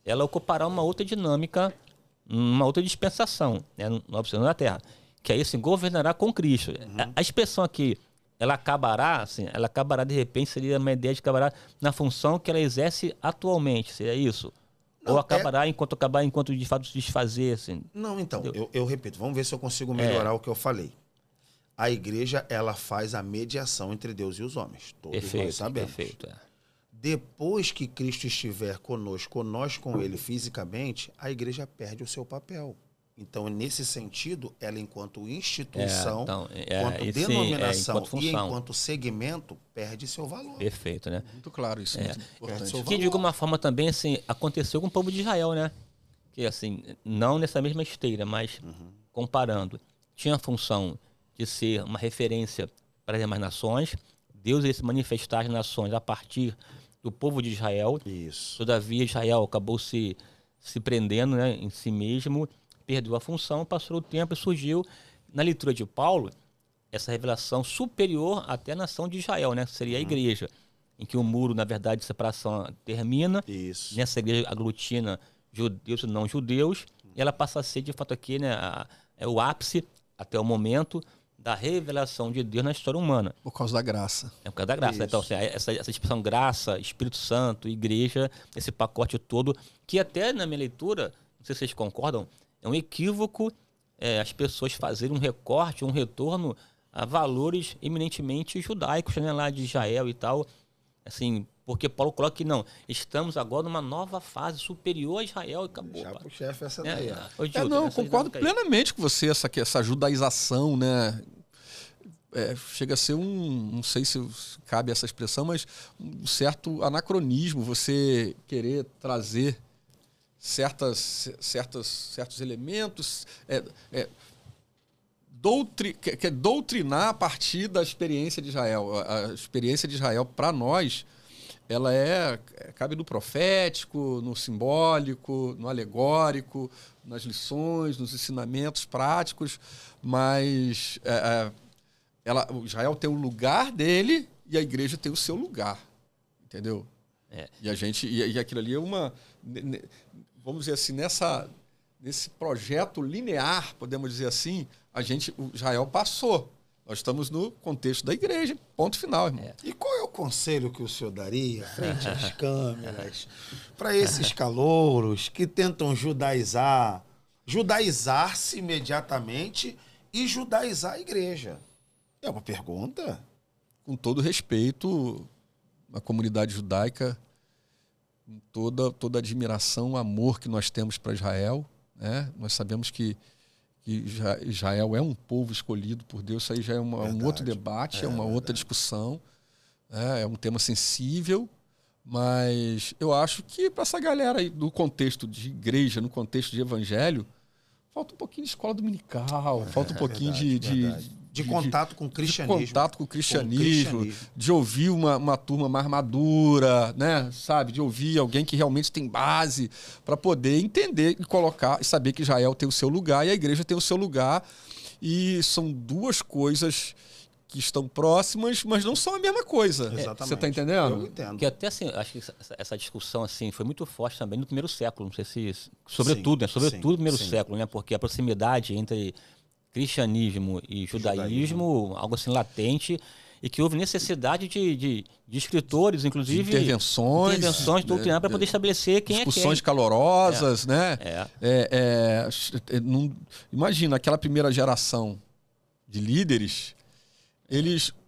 ela ocupará uma outra dinâmica, uma outra dispensação, né, no céu da terra, que aí, assim, governará com Cristo. A expressão aqui, ela acabará, de repente, seria uma ideia de acabará na função que ela exerce atualmente, seria isso? Não, ou acabará enquanto de fato se desfazer, assim? Não, então, eu repito, vamos ver se eu consigo melhorar o que eu falei. A igreja, ela faz a mediação entre Deus e os homens. Todos nós sabemos. Perfeito, Depois que Cristo estiver conosco, nós com ele fisicamente, a igreja perde o seu papel. Então, nesse sentido, ela enquanto instituição, enquanto denominação e enquanto segmento, perde seu valor. Perfeito, né? Muito claro isso, muito importante. Que de alguma forma também, assim, aconteceu com o povo de Israel, né? Que, assim, não nessa mesma esteira, mas comparando, tinha a função de ser uma referência para as demais nações, Deus ia se manifestar às nações a partir do povo de Israel. Isso. Todavia, Israel acabou se prendendo, né, em si mesmo, perdeu a função, passou o tempo e surgiu, na leitura de Paulo, essa revelação superior até a nação de Israel, né? Seria a igreja, em que o muro, na verdade, de separação termina. Isso. Nessa igreja aglutina judeus e não judeus, e ela passa a ser, de fato, aqui, né, o ápice, até o momento, da revelação de Deus na história humana. Por causa da graça. É por causa da graça. Né? Então, assim, essa expressão graça, Espírito Santo, igreja, esse pacote todo, que até na minha leitura, não sei se vocês concordam, é um equívoco as pessoas fazerem um recorte, um retorno a valores eminentemente judaicos, né, lá de Israel e tal. Assim, porque Paulo coloca que não, estamos agora numa nova fase superior a Israel e acabou. Já pro chefe essa daí. Não, concordo plenamente com você, essa judaização, né? Chega a ser não sei se cabe essa expressão, mas um certo anacronismo você querer trazer certos elementos, doutrinar a partir da experiência de Israel. A experiência de Israel, para nós, ela cabe no profético, no simbólico, no alegórico, nas lições, nos ensinamentos práticos, mas o Israel tem o lugar dele e a igreja tem o seu lugar, entendeu? E a gente e aquilo ali é vamos dizer assim, nesse projeto linear, podemos dizer assim, o Israel passou. Nós estamos no contexto da igreja, ponto final, irmão. E qual é o conselho que o senhor daria frente às câmeras para esses calouros que tentam judaizar-se imediatamente e judaizar a igreja? É uma pergunta. Com todo respeito à comunidade judaica, toda a admiração, amor que nós temos para Israel, né? Nós sabemos que Israel é um povo escolhido por Deus, isso aí já é um outro debate, é uma outra discussão, é um tema sensível, mas eu acho que para essa galera aí do contexto de igreja, no contexto de evangelho, falta um pouquinho de escola dominical, falta um pouquinho de contato com o cristianismo. De contato com o cristianismo, de ouvir uma turma mais madura, né? Sabe? De ouvir alguém que realmente tem base para poder entender e colocar e saber que Israel tem o seu lugar e a igreja tem o seu lugar. E são duas coisas que estão próximas, mas não são a mesma coisa. Exatamente. Você está entendendo? Eu entendo. Que até assim, acho que essa discussão assim foi muito forte também no primeiro século, não sei se sobretudo, né? Sobretudo no primeiro século, né? Porque a proximidade entre cristianismo e judaísmo, algo assim latente, e que houve necessidade de escritores, inclusive de intervenções doutrinárias para poder estabelecer quem discussões calorosas, né? Imagina aquela primeira geração de líderes.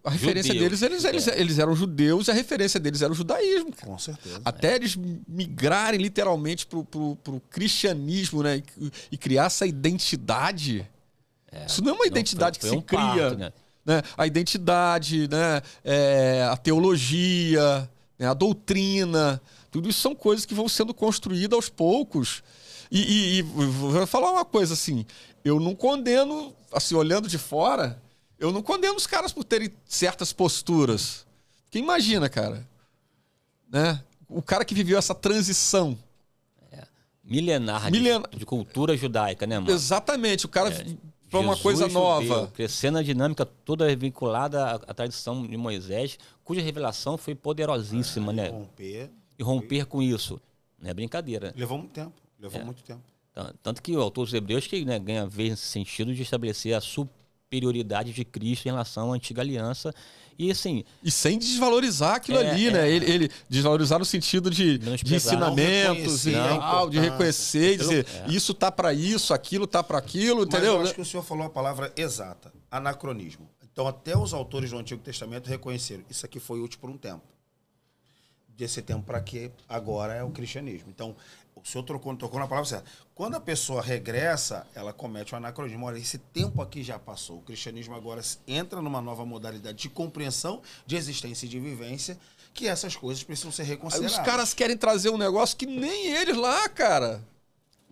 A referência deles, eles eram judeus e a referência deles era o judaísmo. Com certeza. Até eles migrarem literalmente pro cristianismo, né? E criar essa identidade. Isso não é uma identidade que se cria. Parto, né? A identidade, né? A teologia, né? A doutrina, tudo isso são coisas que vão sendo construídas aos poucos. E vou falar uma coisa assim, eu não condeno, assim, olhando de fora, eu não condeno os caras por terem certas posturas. Porque imagina, cara, né? O cara que viveu essa transição milenar de cultura judaica, né, mano? Exatamente, o cara para uma coisa nova. Crescendo a dinâmica toda vinculada à tradição de Moisés, cuja revelação foi poderosíssima, né? E romper com isso. Não é brincadeira. Levou muito tempo. Muito tempo. Tanto que o autor dos Hebreus que, né, ganha vez nesse sentido de estabelecer a superioridade de Cristo em relação à antiga aliança. E assim. E sem desvalorizar aquilo ali, né? Ele desvalorizar no sentido de ensinamentos e tal, de reconhecer e dizer isso tá para isso, aquilo tá para aquilo, entendeu? Eu acho que o senhor falou a palavra exata: anacronismo. Então, até os autores do Antigo Testamento reconheceram isso aqui foi útil por um tempo. Desse tempo para que agora é o cristianismo. Então, o senhor tocou na palavra certa. Quando a pessoa regressa, ela comete o anacronismo. Olha, esse tempo aqui já passou. O cristianismo agora entra numa nova modalidade de compreensão, de existência e de vivência, que essas coisas precisam ser reconsideradas. Aí os caras querem trazer um negócio que nem eles lá, cara,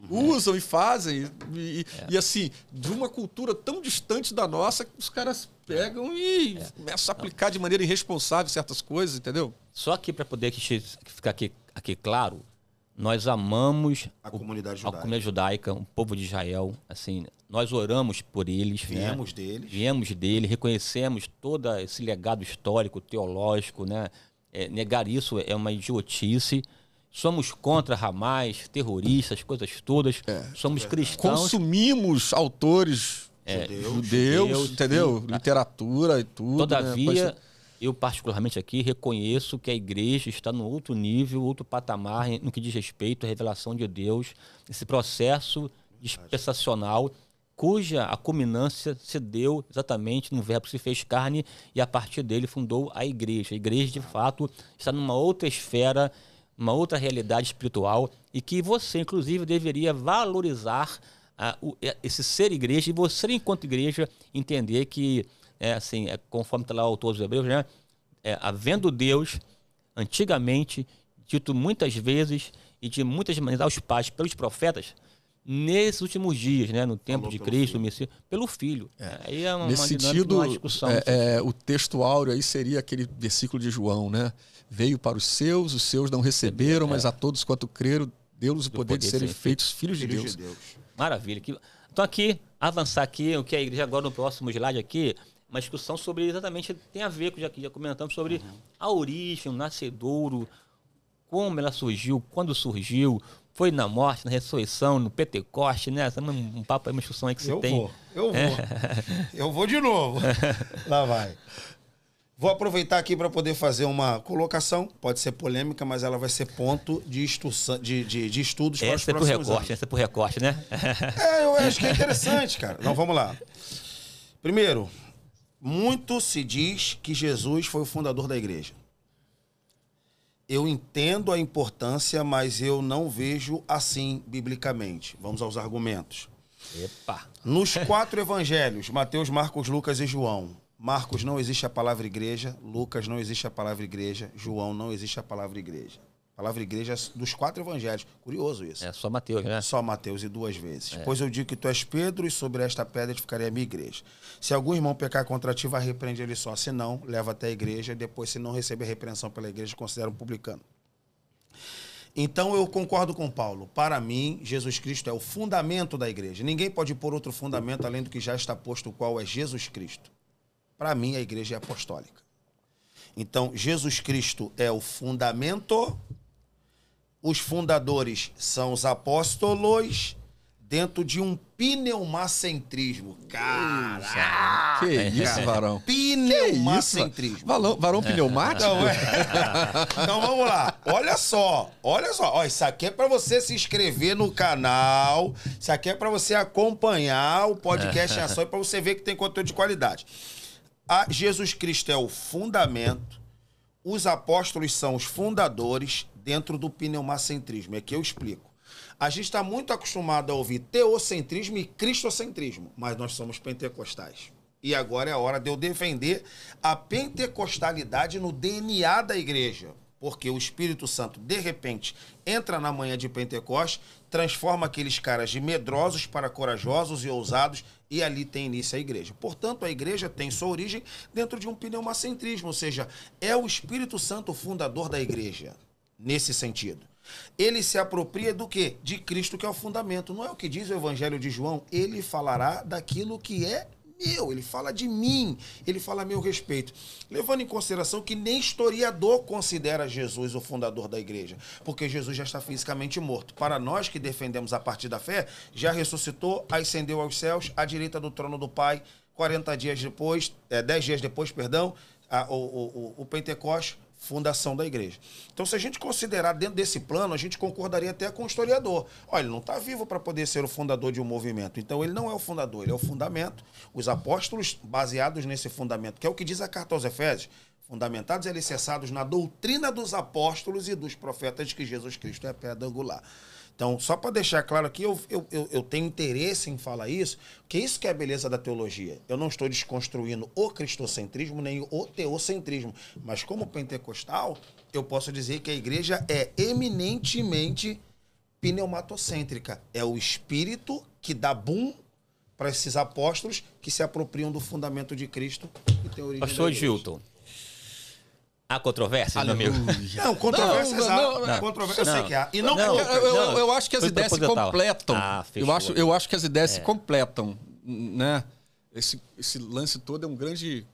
usam e fazem. E assim, de uma cultura tão distante da nossa, os caras pegam e começam a aplicar de maneira irresponsável certas coisas, entendeu? Só que para poder ficar aqui claro, nós amamos a comunidade judaica, o povo de Israel, assim, nós oramos por eles, viemos dele, reconhecemos todo esse legado histórico, teológico, né? Negar isso é uma idiotice. Somos contra Hamas, terroristas, coisas todas. Somos cristãos. Consumimos autores judeus, entendeu? Sim. Literatura e tudo. Todavia, né? eu particularmente aqui reconheço que a igreja está no outro nível, outro patamar no que diz respeito à revelação de Deus, esse processo dispensacional, cuja a culminância se deu exatamente no verbo que se fez carne e a partir dele fundou a igreja. A igreja, de fato, está numa outra esfera, uma outra realidade espiritual e que você, inclusive, deveria valorizar esse ser igreja e você, enquanto igreja, entender que conforme está lá o autor dos Hebreus, né? Havendo Deus, antigamente, dito muitas vezes e de muitas maneiras aos pais pelos profetas, nesses últimos dias, né? No tempo de Cristo, Messias, pelo Filho. Aí é nesse sentido, uma discussão. O texto áureo aí seria aquele versículo de João, né? Veio para os seus não receberam, mas a todos quanto creram, deu-lhes o poder de serem feitos filhos de Deus. Maravilha. Então aqui, avançar aqui, o que a igreja agora no próximo slide aqui, uma discussão sobre exatamente, tem a ver com já comentamos sobre a origem, o nascedouro, como ela surgiu, quando surgiu, foi na morte, na ressurreição, no Pentecoste, né? Um papo aí, uma discussão aí que você tem. Eu vou de novo. Lá vai. Vou aproveitar aqui para poder fazer uma colocação, pode ser polêmica, mas ela vai ser ponto de estudos para os próximos anos. Essa é por recorte, né? Eu acho que é interessante, cara. Então, vamos lá. Primeiro, muito se diz que Jesus foi o fundador da igreja. Eu entendo a importância, mas eu não vejo assim biblicamente. Vamos aos argumentos. Epa! Nos 4 evangelhos, Mateus, Marcos, Lucas e João, Marcos não existe a palavra igreja, Lucas não existe a palavra igreja, João não existe a palavra igreja. A palavra igreja é dos 4 evangelhos. Curioso isso. Só Mateus, né? Só Mateus e 2 vezes. Pois eu digo que tu és Pedro e sobre esta pedra edificarei a minha igreja. Se algum irmão pecar contra ti, vai repreender ele só. Se não, leva até a igreja e depois, se não receber repreensão pela igreja, considera um publicano. Então eu concordo com Paulo. Para mim, Jesus Cristo é o fundamento da igreja. Ninguém pode pôr outro fundamento além do que já está posto, o qual é Jesus Cristo. Para mim, a igreja é apostólica. Então, Jesus Cristo é o fundamento. Os fundadores são os apóstolos dentro de um pneumacentrismo. Caraca! Que isso, varão? Pneumacentrismo. Varão pneumático? Então vamos lá. Olha só. Ó, isso aqui é para você se inscrever no canal. Isso aqui é para você acompanhar o podcast em ação e para você ver que tem conteúdo de qualidade. Jesus Cristo é o fundamento. Os apóstolos são os fundadores dentro do pneumacentrismo. É que eu explico. A gente está muito acostumado a ouvir teocentrismo e cristocentrismo, mas nós somos pentecostais. E agora é a hora de eu defender a pentecostalidade no DNA da igreja. Porque o Espírito Santo, de repente, entra na manhã de Pentecostes, transforma aqueles caras de medrosos para corajosos e ousados, e ali tem início a igreja. Portanto, a igreja tem sua origem dentro de um pneumacentrismo, ou seja, é o Espírito Santo o fundador da igreja, nesse sentido. Ele se apropria do quê? De Cristo, que é o fundamento. Não é o que diz o Evangelho de João? Ele falará daquilo que é meu, ele fala de mim, ele fala a meu respeito. Levando em consideração que nem historiador considera Jesus o fundador da igreja, porque Jesus já está fisicamente morto. Para nós que defendemos a partir da fé, já ressuscitou, ascendeu aos céus, à direita do trono do Pai, 10 dias depois, o Pentecostes, fundação da igreja. Então, se a gente considerar dentro desse plano, a gente concordaria até com o historiador. Olha, ele não está vivo para poder ser o fundador de um movimento. Então, ele não é o fundador, ele é o fundamento. Os apóstolos, baseados nesse fundamento, que é o que diz a carta aos Efésios, fundamentados e alicerçados na doutrina dos apóstolos e dos profetas de que Jesus Cristo é a pedra angular. Então, só para deixar claro aqui, eu tenho interesse em falar isso, porque isso que é a beleza da teologia. Eu não estou desconstruindo o cristocentrismo nem o teocentrismo, mas como pentecostal, eu posso dizer que a igreja é eminentemente pneumatocêntrica. É o espírito que dá boom para esses apóstolos que se apropriam do fundamento de Cristo e tem origem. Pastor Gilton. Há controvérsia, meu amigo? Não, controvérsias há. Controvérsia eu sei que há. E não, eu acho que as ideias se completam. Eu acho que as ideias se completam, né? Esse lance todo é um grande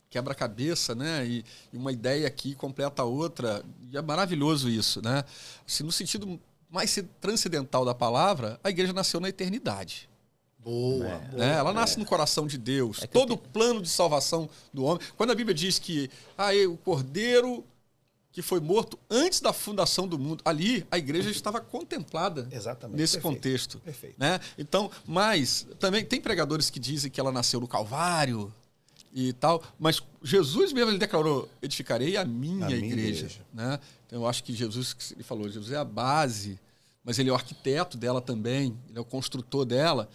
quebra-cabeça, né? E uma ideia aqui completa a outra. E é maravilhoso isso, né? Assim, no sentido mais transcendental da palavra, a igreja nasceu na eternidade. Boa. Ela nasce no coração de Deus. Todo o plano de salvação do homem. Quando a Bíblia diz que o Cordeiro que foi morto antes da fundação do mundo, ali a igreja estava contemplada. Exatamente. Nesse contexto. Perfeito. Né? Então, mas também tem pregadores que dizem que ela nasceu no Calvário e tal, mas Jesus mesmo ele declarou: edificarei a minha igreja. Né? Então eu acho que Jesus, ele falou, Jesus é a base, mas ele é o arquiteto dela também, ele é o construtor dela.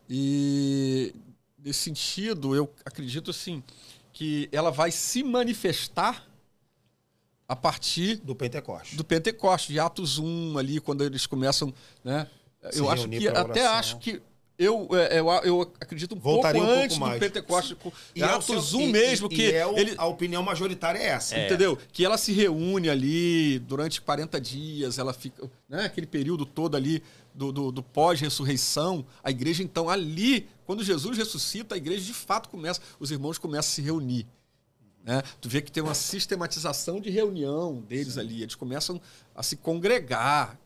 E nesse sentido, eu acredito assim, que ela vai se manifestar a partir do Pentecostes. De Atos 1 ali, quando eles começam, né? Eu acho que até acho que eu acredito Voltaria pouco antes do Pentecostes, e Atos 1 mesmo, que a opinião majoritária é essa. Entendeu? Que ela se reúne ali durante 40 dias, ela fica, né, aquele período todo ali do pós-ressurreição, a igreja então ali, quando Jesus ressuscita, a igreja de fato começa, os irmãos começam a se reunir. Né? Tu vê que tem uma sistematização de reunião deles ali, eles começam a se congregar,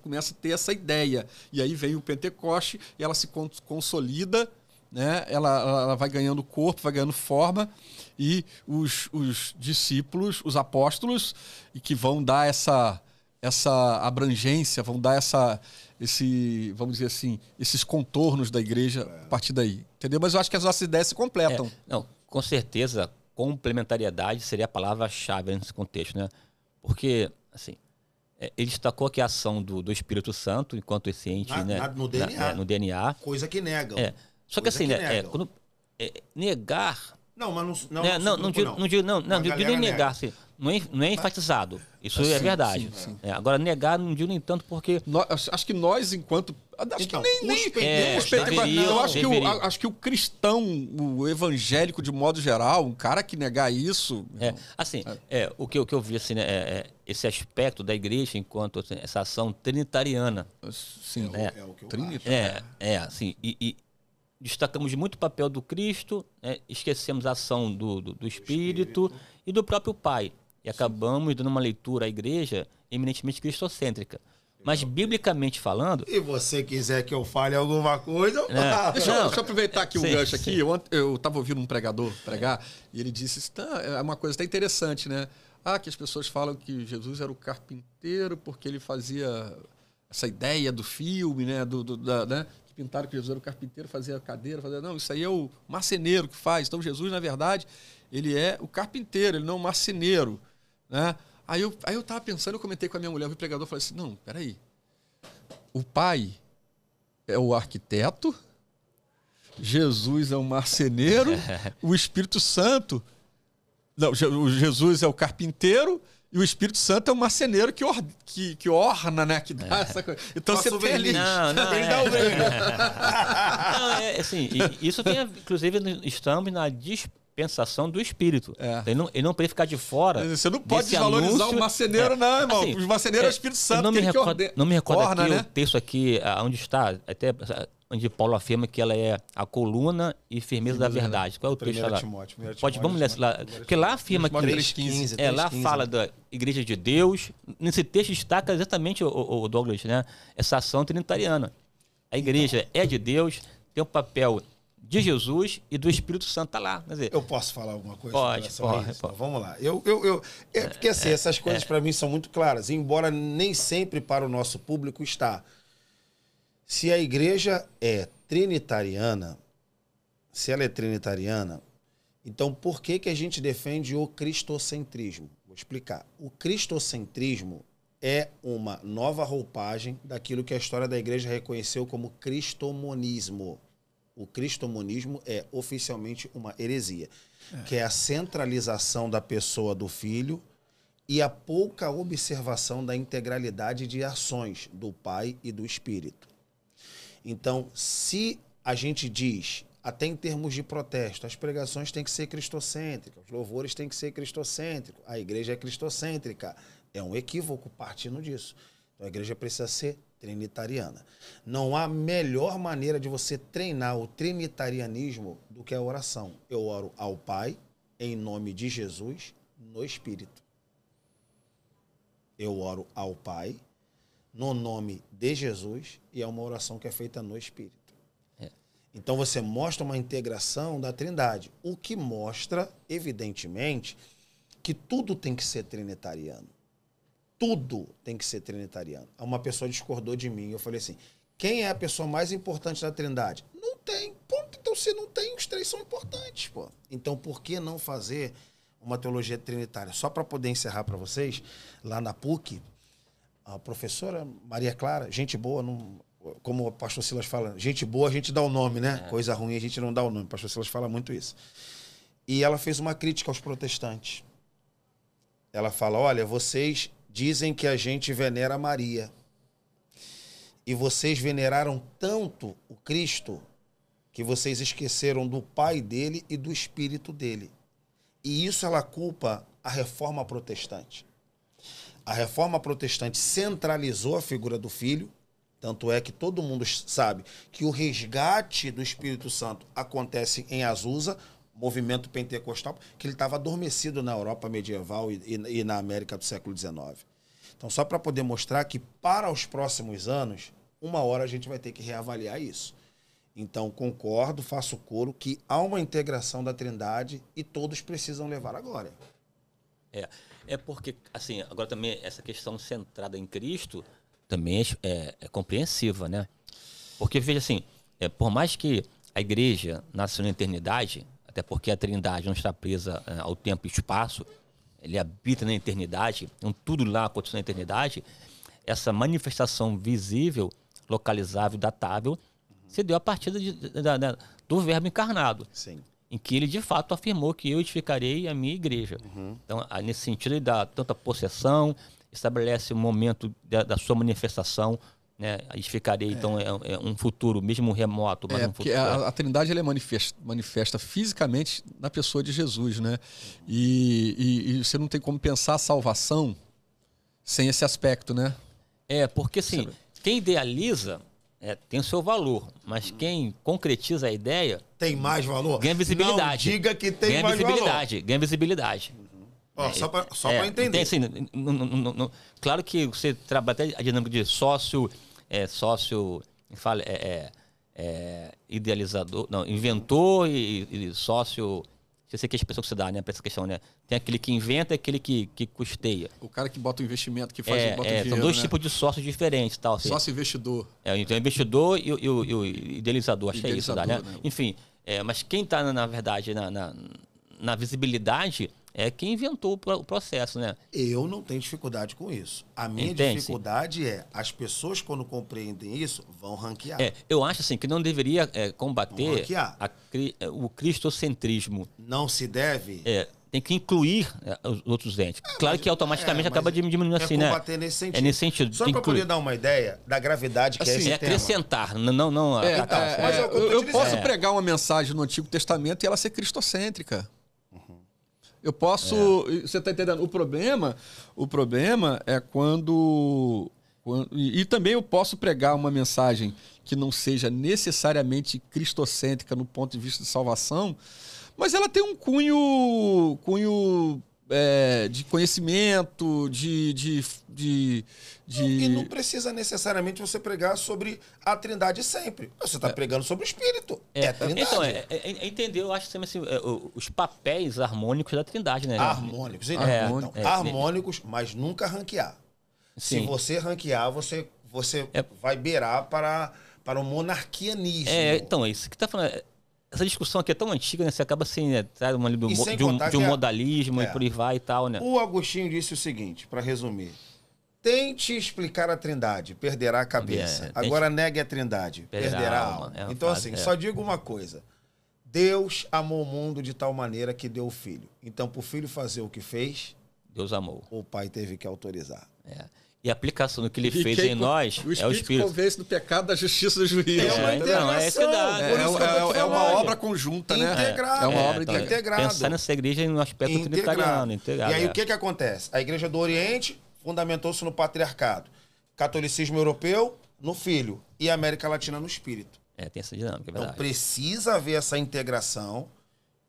começa a ter essa ideia. E aí vem o Pentecoste e ela se consolida, né? Ela vai ganhando corpo, vai ganhando forma, e os discípulos, os apóstolos, e que vão dar essa abrangência, vão dar vamos dizer assim, esses contornos da igreja a partir daí. Entendeu? Mas eu acho que as nossas ideias se completam. Não, com certeza, complementariedade seria a palavra-chave nesse contexto, né? Porque, assim, ele destacou aqui a ação do Espírito Santo enquanto esse ente, né? No DNA. No DNA. Coisa que negam. Só que assim, né? Quando, negar... Não, mas não digo nem negar, assim, não é enfatizado. Isso é verdade. Sim. Agora, negar, não digo nem tanto porque... Acho que nós, enquanto... Então, acho que o cristão, o evangélico, de modo geral, um cara que negar isso... O que eu vi, assim, né, esse aspecto da igreja enquanto assim, essa ação trinitariana. Sim, é o que eu acho. Assim, e destacamos muito o papel do Cristo, né, esquecemos a ação do Espírito e do próprio Pai. E acabamos dando uma leitura à igreja eminentemente cristocêntrica. Mas, biblicamente falando... Se você quiser que eu fale alguma coisa... Deixa eu aproveitar aqui o gancho aqui. Eu estava ouvindo um pregador pregar e ele disse, é uma coisa até interessante, né? Que as pessoas falam que Jesus era o carpinteiro porque ele fazia essa ideia do filme, né? Né? Que pintaram que Jesus era o carpinteiro, fazia a cadeira, Não, isso aí é o marceneiro que faz. Então, Jesus, na verdade, ele é o carpinteiro, ele não é o marceneiro, né? Aí eu estava pensando, eu comentei com a minha mulher, o pregador, falei assim, não, peraí. O Pai é o arquiteto, Jesus é o marceneiro, o Espírito Santo... Não, Jesus é o carpinteiro e o Espírito Santo é o marceneiro que orna, né? Que dá essa coisa. Então você tem ali... assim, isso tem, inclusive, estamos na dispensação do Espírito. Ele não pode ficar de fora. Você não pode desvalorizar o marceneiro, não, irmão. Assim, o marceneiro é o Espírito Santo. Não me recordo aqui, né? o texto aqui, onde está, até onde Paulo afirma que ela é a coluna e firmeza da verdade. Qual é o texto lá? Vamos ler lá. Porque lá afirma que... 3:15, lá fala da Igreja de Deus. Nesse texto destaca exatamente, o Douglas, né? Essa ação trinitariana. A igreja é de Deus, tem o papel de Jesus e do Espírito Santo tá lá. Quer dizer, eu posso falar alguma coisa? Pode. Vamos lá. Porque assim, essas coisas para mim são muito claras, embora nem sempre para o nosso público está. Se a igreja é trinitariana, então por que a gente defende o cristocentrismo? Vou explicar. O cristocentrismo é uma nova roupagem daquilo que a história da igreja reconheceu como cristomonismo. O cristomonismo é oficialmente uma heresia, que é a centralização da pessoa do filho e a pouca observação da integralidade de ações do Pai e do Espírito. Então, se a gente diz, até em termos de protesto, as pregações têm que ser cristocêntricas, os louvores têm que ser cristocêntricos, a igreja é cristocêntrica, é um equívoco partindo disso. Então, a igreja precisa ser trinitariana. Não há melhor maneira de você treinar o trinitarianismo do que a oração. Eu oro ao Pai, em nome de Jesus, no Espírito. Eu oro ao Pai, no nome de Jesus, e é uma oração que é feita no Espírito. Então você mostra uma integração da Trindade, o que mostra, evidentemente, que tudo tem que ser trinitariano. Tudo tem que ser trinitariano. Uma pessoa discordou de mim, eu falei assim, quem é a pessoa mais importante da Trindade? Não tem. Ponto. Então se não tem, os três são importantes. Pô. Então por que não fazer uma teologia trinitária? Só para poder encerrar para vocês, lá na PUC, a professora Maria Clara, gente boa, não, como o pastor Silas fala, gente boa a gente dá o nome, né? Coisa ruim a gente não dá o nome. O pastor Silas fala muito isso. E ela fez uma crítica aos protestantes. Ela fala, olha, vocês dizem que a gente venera Maria. E vocês veneraram tanto o Cristo que vocês esqueceram do Pai dele e do Espírito dele. E isso ela culpa a Reforma Protestante. A Reforma Protestante centralizou a figura do Filho, tanto é que todo mundo sabe que o resgate do Espírito Santo acontece em Azusa, movimento pentecostal, que ele estava adormecido na Europa medieval e na América do século XIX. Então, só para poder mostrar que para os próximos anos, uma hora a gente vai ter que reavaliar isso. Então, concordo, faço coro que há uma integração da Trindade e todos precisam levar a glória. É porque, assim, agora também essa questão centrada em Cristo também é compreensiva, né? Porque, veja assim, por mais que a igreja nasceu na eternidade, até porque a Trindade não está presa ao tempo e espaço, ele habita na eternidade, então tudo lá aconteceu na eternidade, essa manifestação visível, localizável, datável, se deu a partir do Verbo encarnado. Sim. Em que ele, de fato, afirmou que eu edificarei a minha igreja. Então, nesse sentido, ele dá tanta possessão, estabelece o momento da sua manifestação, né? Edificarei, então, é um futuro, mesmo remoto. Mas porque a Trindade ela manifesta fisicamente na pessoa de Jesus, né? E você não tem como pensar a salvação sem esse aspecto, né? Porque assim, quem idealiza tem o seu valor, mas quem concretiza a ideia... Tem mais valor? Ganha visibilidade. Não diga que tem mais valor. Ganha visibilidade. Só para entender. Assim, claro que você trabalha até a dinâmica de sócio, idealizador, não, inventor e sócio... Eu sei que é a expressão que se dá, né, para essa questão, né? Tem aquele que inventa e aquele que custeia. O cara que bota o investimento, que faz bota o dinheiro, são dois tipos de sócios diferentes. Tal, assim. Sócio investidor. Então, o investidor e o idealizador, acho que é isso, né? Enfim, mas quem está, na verdade, na visibilidade é quem inventou o processo, né? Eu não tenho dificuldade com isso. A minha dificuldade é as pessoas, quando compreendem isso, vão ranquear. Eu acho assim que não deveria combater o cristocentrismo. Não se deve? Tem que incluir os outros entes. Claro que automaticamente acaba diminuindo assim, né? Combater nesse sentido. Nesse sentido. Só para poder dar uma ideia da gravidade que assim, é esse tema. Acrescentar, não eu posso pregar uma mensagem no Antigo Testamento e ela ser cristocêntrica. Eu posso... Você está entendendo? O problema é quando... E também eu posso pregar uma mensagem que não seja necessariamente cristocêntrica no ponto de vista de salvação, mas ela tem um cunho de conhecimento, E não precisa necessariamente você pregar sobre a Trindade sempre. Você está pregando sobre o Espírito. É a Trindade. Então, entender, eu acho assim, os papéis harmônicos da Trindade, né? Harmônicos. Harmônicos, mas nunca ranquear. Sim. Se você ranquear, você vai beirar para o monarquianismo. Então, isso que está falando. Essa discussão aqui é tão antiga, né? Você acaba assim, de um modalismo e por aí vai e tal, né? O Agostinho disse o seguinte, para resumir. Tente explicar a Trindade, perderá a cabeça. Agora negue a Trindade, perderá a alma. Então, assim, só digo uma coisa. Deus amou o mundo de tal maneira que deu o Filho. Então, para o Filho fazer o que fez, Deus amou. O Pai teve que autorizar. E a aplicação do que ele fez em nós é o Espírito. Convence do pecado, da justiça e do juízo. É uma integração. É uma obra conjunta, né? Integrada. É uma obra integrada. Pensar nessa igreja no aspecto trinitariano. E aí o que acontece? A Igreja do Oriente fundamentou-se no patriarcado. Catolicismo europeu no Filho. E a América Latina no Espírito. Tem essa dinâmica, é verdade. Então precisa haver essa integração.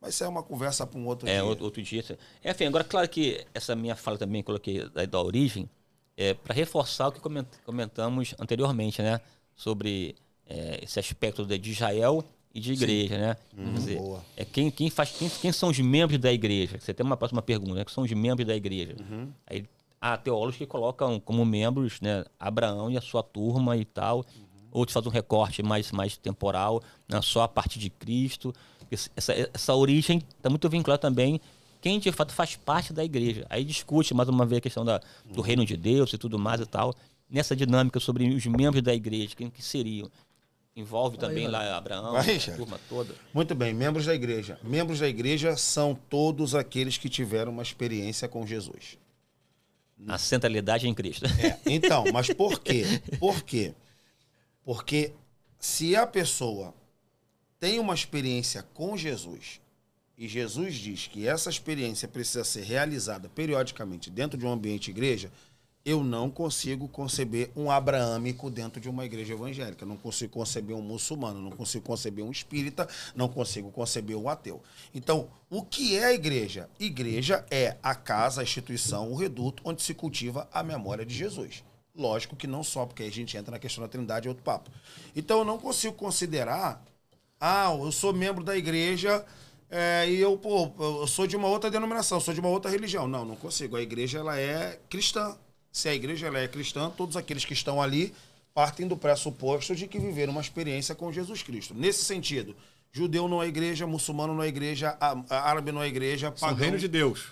Mas isso é uma conversa para um outro dia. Outro dia. Enfim, agora, claro que essa minha fala também coloquei da origem, para reforçar o que comentamos anteriormente, né? Sobre esse aspecto de Israel e de igreja, né? Quer dizer, boa. Quem são os membros da igreja? Você tem uma próxima pergunta, né? Que são os membros da igreja? Aí há teólogos que colocam como membros, né, Abraão e a sua turma e tal. Outros fazem um recorte mais temporal, né, só a partir de Cristo. Essa origem está muito vinculada também quem de fato faz parte da igreja. Aí discute mais uma vez a questão do reino de Deus e tudo mais e tal. Nessa dinâmica sobre os membros da igreja, quem que seriam? Envolve também lá Abraão, a turma toda. Muito bem, membros da igreja. Membros da igreja são todos aqueles que tiveram uma experiência com Jesus. A centralidade é em Cristo. Então, mas por quê? Por quê? Porque se a pessoa tem uma experiência com Jesus e Jesus diz que essa experiência precisa ser realizada periodicamente dentro de um ambiente igreja, eu não consigo conceber um abraâmico dentro de uma igreja evangélica, não consigo conceber um muçulmano, não consigo conceber um espírita, não consigo conceber um ateu. Então, o que é a igreja? Igreja é a casa, a instituição, o reduto onde se cultiva a memória de Jesus. Lógico que não só, porque aí a gente entra na questão da Trindade, é outro papo. Então, eu não consigo considerar, eu sou membro da igreja e eu sou de uma outra denominação, sou de uma outra religião. Não consigo. A igreja, ela é cristã. Se a igreja ela é cristã, todos aqueles que estão ali partem do pressuposto de que viveram uma experiência com Jesus Cristo. Nesse sentido, judeu não é igreja, muçulmano não é igreja, árabe não é igreja, pagão. São reino de Deus.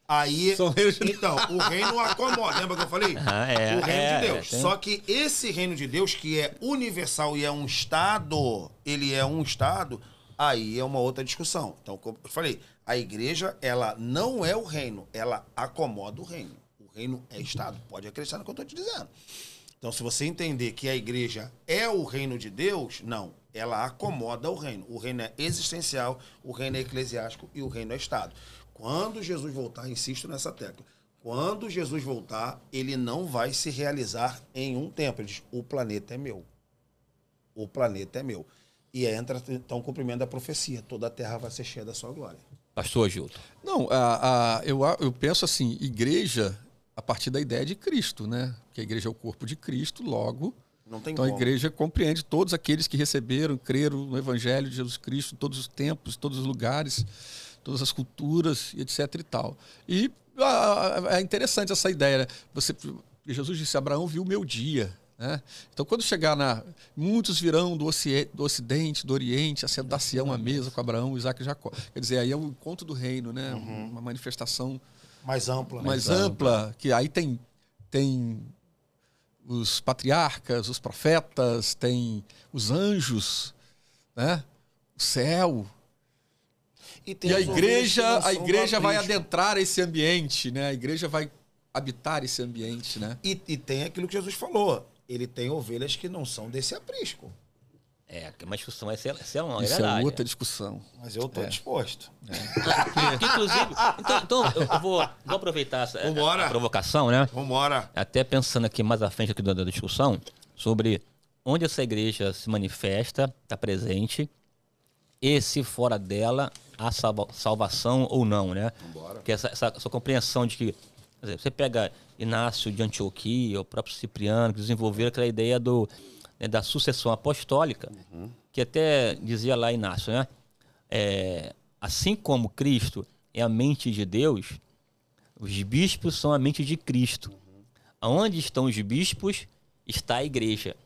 Aí, então, o reino acomoda. Lembra que eu falei? O reino de Deus. Só que esse reino de Deus, que é universal e é um Estado, ele é um Estado, aí é uma outra discussão. Então, como eu falei, a igreja, ela não é o reino, ela acomoda o reino. O reino é Estado. Pode acreditar no que eu estou te dizendo. Então, se você entender que a igreja é o reino de Deus, não. Ela acomoda o reino. O reino é existencial, o reino é eclesiástico e o reino é Estado. Quando Jesus voltar, insisto nessa tecla, quando Jesus voltar, ele não vai se realizar em um tempo. Ele diz, o planeta é meu. O planeta é meu. E entra, então, o cumprimento da profecia. Toda a terra vai ser cheia da sua glória. Pastor Agilton. Não, eu penso assim, igreja a partir da ideia de Cristo, né? Que a igreja é o corpo de Cristo, logo... Não tem então como. A igreja compreende todos aqueles que receberam, creram no Evangelho de Jesus Cristo, em todos os tempos, todos os lugares, todas as culturas, etc. e tal. E é interessante essa ideia, né? Jesus disse, Abraão viu o meu dia. Né? Então, quando chegar muitos virão do Ocidente, do Oriente, assentar-se à mesa com Abraão, Isaac e Jacó. Quer dizer, aí é o encontro do reino, né? Uma manifestação mais ampla. Mais ampla, que aí tem os patriarcas, os profetas, tem os anjos, né? O céu. E a igreja vai adentrar esse ambiente, né? A igreja vai habitar esse ambiente, né? E tem aquilo que Jesus falou. Ele tem ovelhas que não são desse aprisco. uma discussão, essa é Isso verdade. é outra discussão. Mas eu tô disposto. Inclusive, então eu vou aproveitar a provocação, né? Vambora. Até pensando aqui mais à frente aqui da discussão, sobre onde essa igreja se manifesta, está presente, e se fora dela há salvação ou não, né? Vambora. Porque essa compreensão de que, quer dizer, você pega Inácio de Antioquia, o próprio Cipriano, que desenvolveram aquela ideia da sucessão apostólica, que até dizia lá Inácio, né? Assim como Cristo é a mente de Deus, os bispos são a mente de Cristo. Aonde estão os bispos, está a igreja.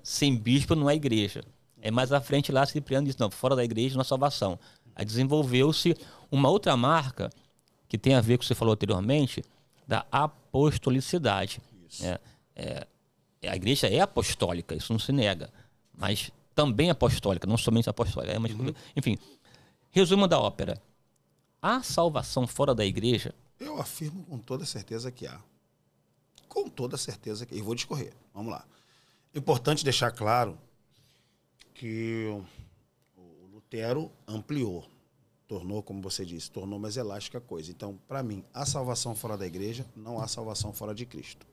Sem bispo não há igreja. Mais à frente lá, Cipriano disse, não, fora da igreja não há salvação. Aí desenvolveu-se uma outra marca que tem a ver com o que você falou anteriormente, da apostolicidade. A igreja é apostólica, isso não se nega, mas também apostólica, não somente apostólica. Enfim, resumo da ópera. Há salvação fora da igreja? Eu afirmo com toda certeza que há. Com toda certeza que há. E vou discorrer. Vamos lá. Importante deixar claro que o Lutero ampliou, tornou, como você disse, tornou mais elástica a coisa. Então, para mim, há salvação fora da igreja, não há salvação fora de Cristo.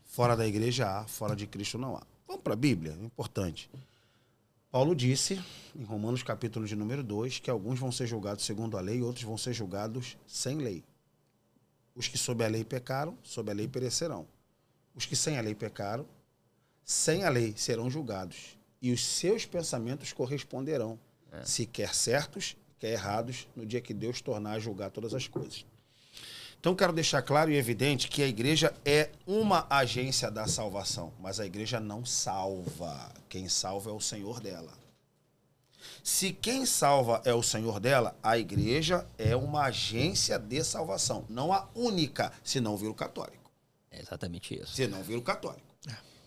Fora da igreja há, fora de Cristo não há. Vamos para a Bíblia, é importante. Paulo disse, em Romanos capítulo de número 2, que alguns vão ser julgados segundo a lei e outros vão ser julgados sem lei. Os que sob a lei pecaram, sob a lei perecerão. Os que sem a lei pecaram, sem a lei serão julgados. E os seus pensamentos corresponderão, se quer certos, quer errados, no dia que Deus tornar a julgar todas as coisas. Então, quero deixar claro e evidente que a igreja é uma agência da salvação, mas a igreja não salva. Quem salva é o Senhor dela. Se quem salva é o Senhor dela, a igreja é uma agência de salvação. Não a única, senão vira o católico. É exatamente isso. Senão vira o católico.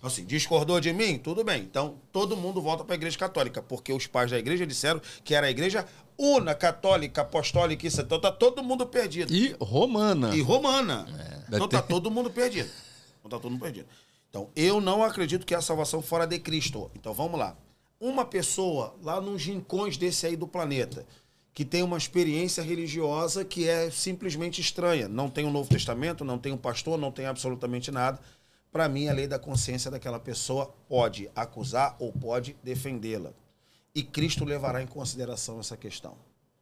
Assim, discordou de mim? Tudo bem. Então, todo mundo volta para a igreja católica, porque os pais da igreja disseram que era a igreja una, católica, apostólica, isso. Então, tá todo mundo perdido. E romana. Então, tá todo mundo perdido. Então, eu não acredito que há salvação fora de Cristo. Então, vamos lá. Uma pessoa lá nos rincões desse aí do planeta, que tem uma experiência religiosa que é simplesmente estranha. Não tem o Novo Testamento, não tem um pastor, não tem absolutamente nada. Para mim, a lei da consciência daquela pessoa pode acusar ou pode defendê-la. E Cristo levará em consideração essa questão.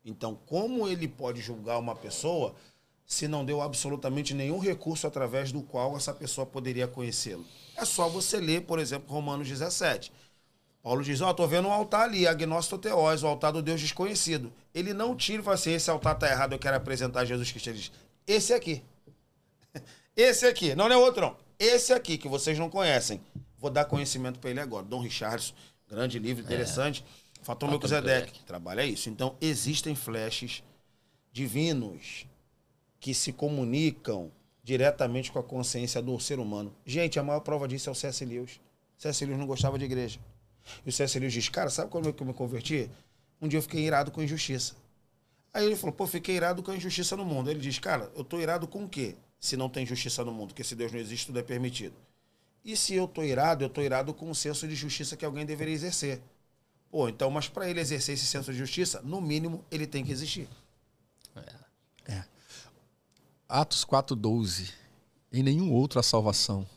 Então, como ele pode julgar uma pessoa se não deu absolutamente nenhum recurso através do qual essa pessoa poderia conhecê-lo? É só você ler, por exemplo, Romanos 17. Paulo diz, estou vendo um altar ali, agnóstico teós, o altar do Deus desconhecido. Ele não tira e fala assim, esse altar está errado, eu quero apresentar Jesus Cristo. Ele diz, esse aqui. Esse aqui, não é outro não. Esse aqui, que vocês não conhecem. Vou dar conhecimento para ele agora. Dom Richardson, grande livro, interessante. Fator Melquisedeque, trabalha isso. Então, existem flashes divinos que se comunicam diretamente com a consciência do ser humano. Gente, a maior prova disso é o C.S. Lewis. C.S. Lewis não gostava de igreja. E o C.S. Lewis diz, cara, sabe quando eu me converti? Um dia eu fiquei irado com injustiça. Aí ele falou, fiquei irado com a injustiça no mundo. Ele diz, cara, eu tô irado com o quê? Se não tem justiça no mundo, porque se Deus não existe, tudo é permitido. E se eu tô irado com um senso de justiça que alguém deveria exercer. Então, mas para ele exercer esse senso de justiça, no mínimo, ele tem que existir. Atos 4:12. Em nenhum outro há salvação. O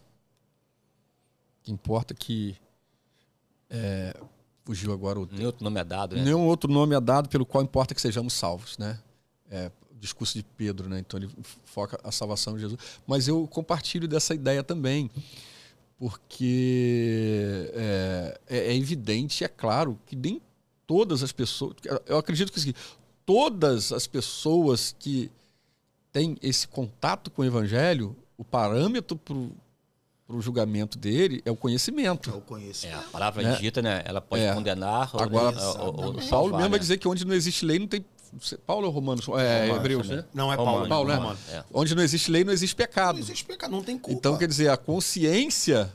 que importa é que fugiu agora o... Nenhum outro nome é dado, né? Nenhum outro nome é dado pelo qual importa que sejamos salvos, né? O discurso de Pedro, né? Então ele foca a salvação de Jesus. Mas eu compartilho dessa ideia também, porque é evidente, é claro, que nem todas as pessoas... Eu acredito que todas as pessoas que têm esse contato com o Evangelho, o parâmetro para o julgamento dele é o conhecimento. É o conhecimento. A palavra dita, né? Ela pode condenar agora, ou Paulo salvar, mesmo vai né? dizer que onde não existe lei não tem... Paulo ou Romanos? Hebreus, né? Não, é Paulo. Paulo, né? Romano. Onde não existe lei, não existe pecado. Não existe pecado, não tem culpa. Então, quer dizer, a consciência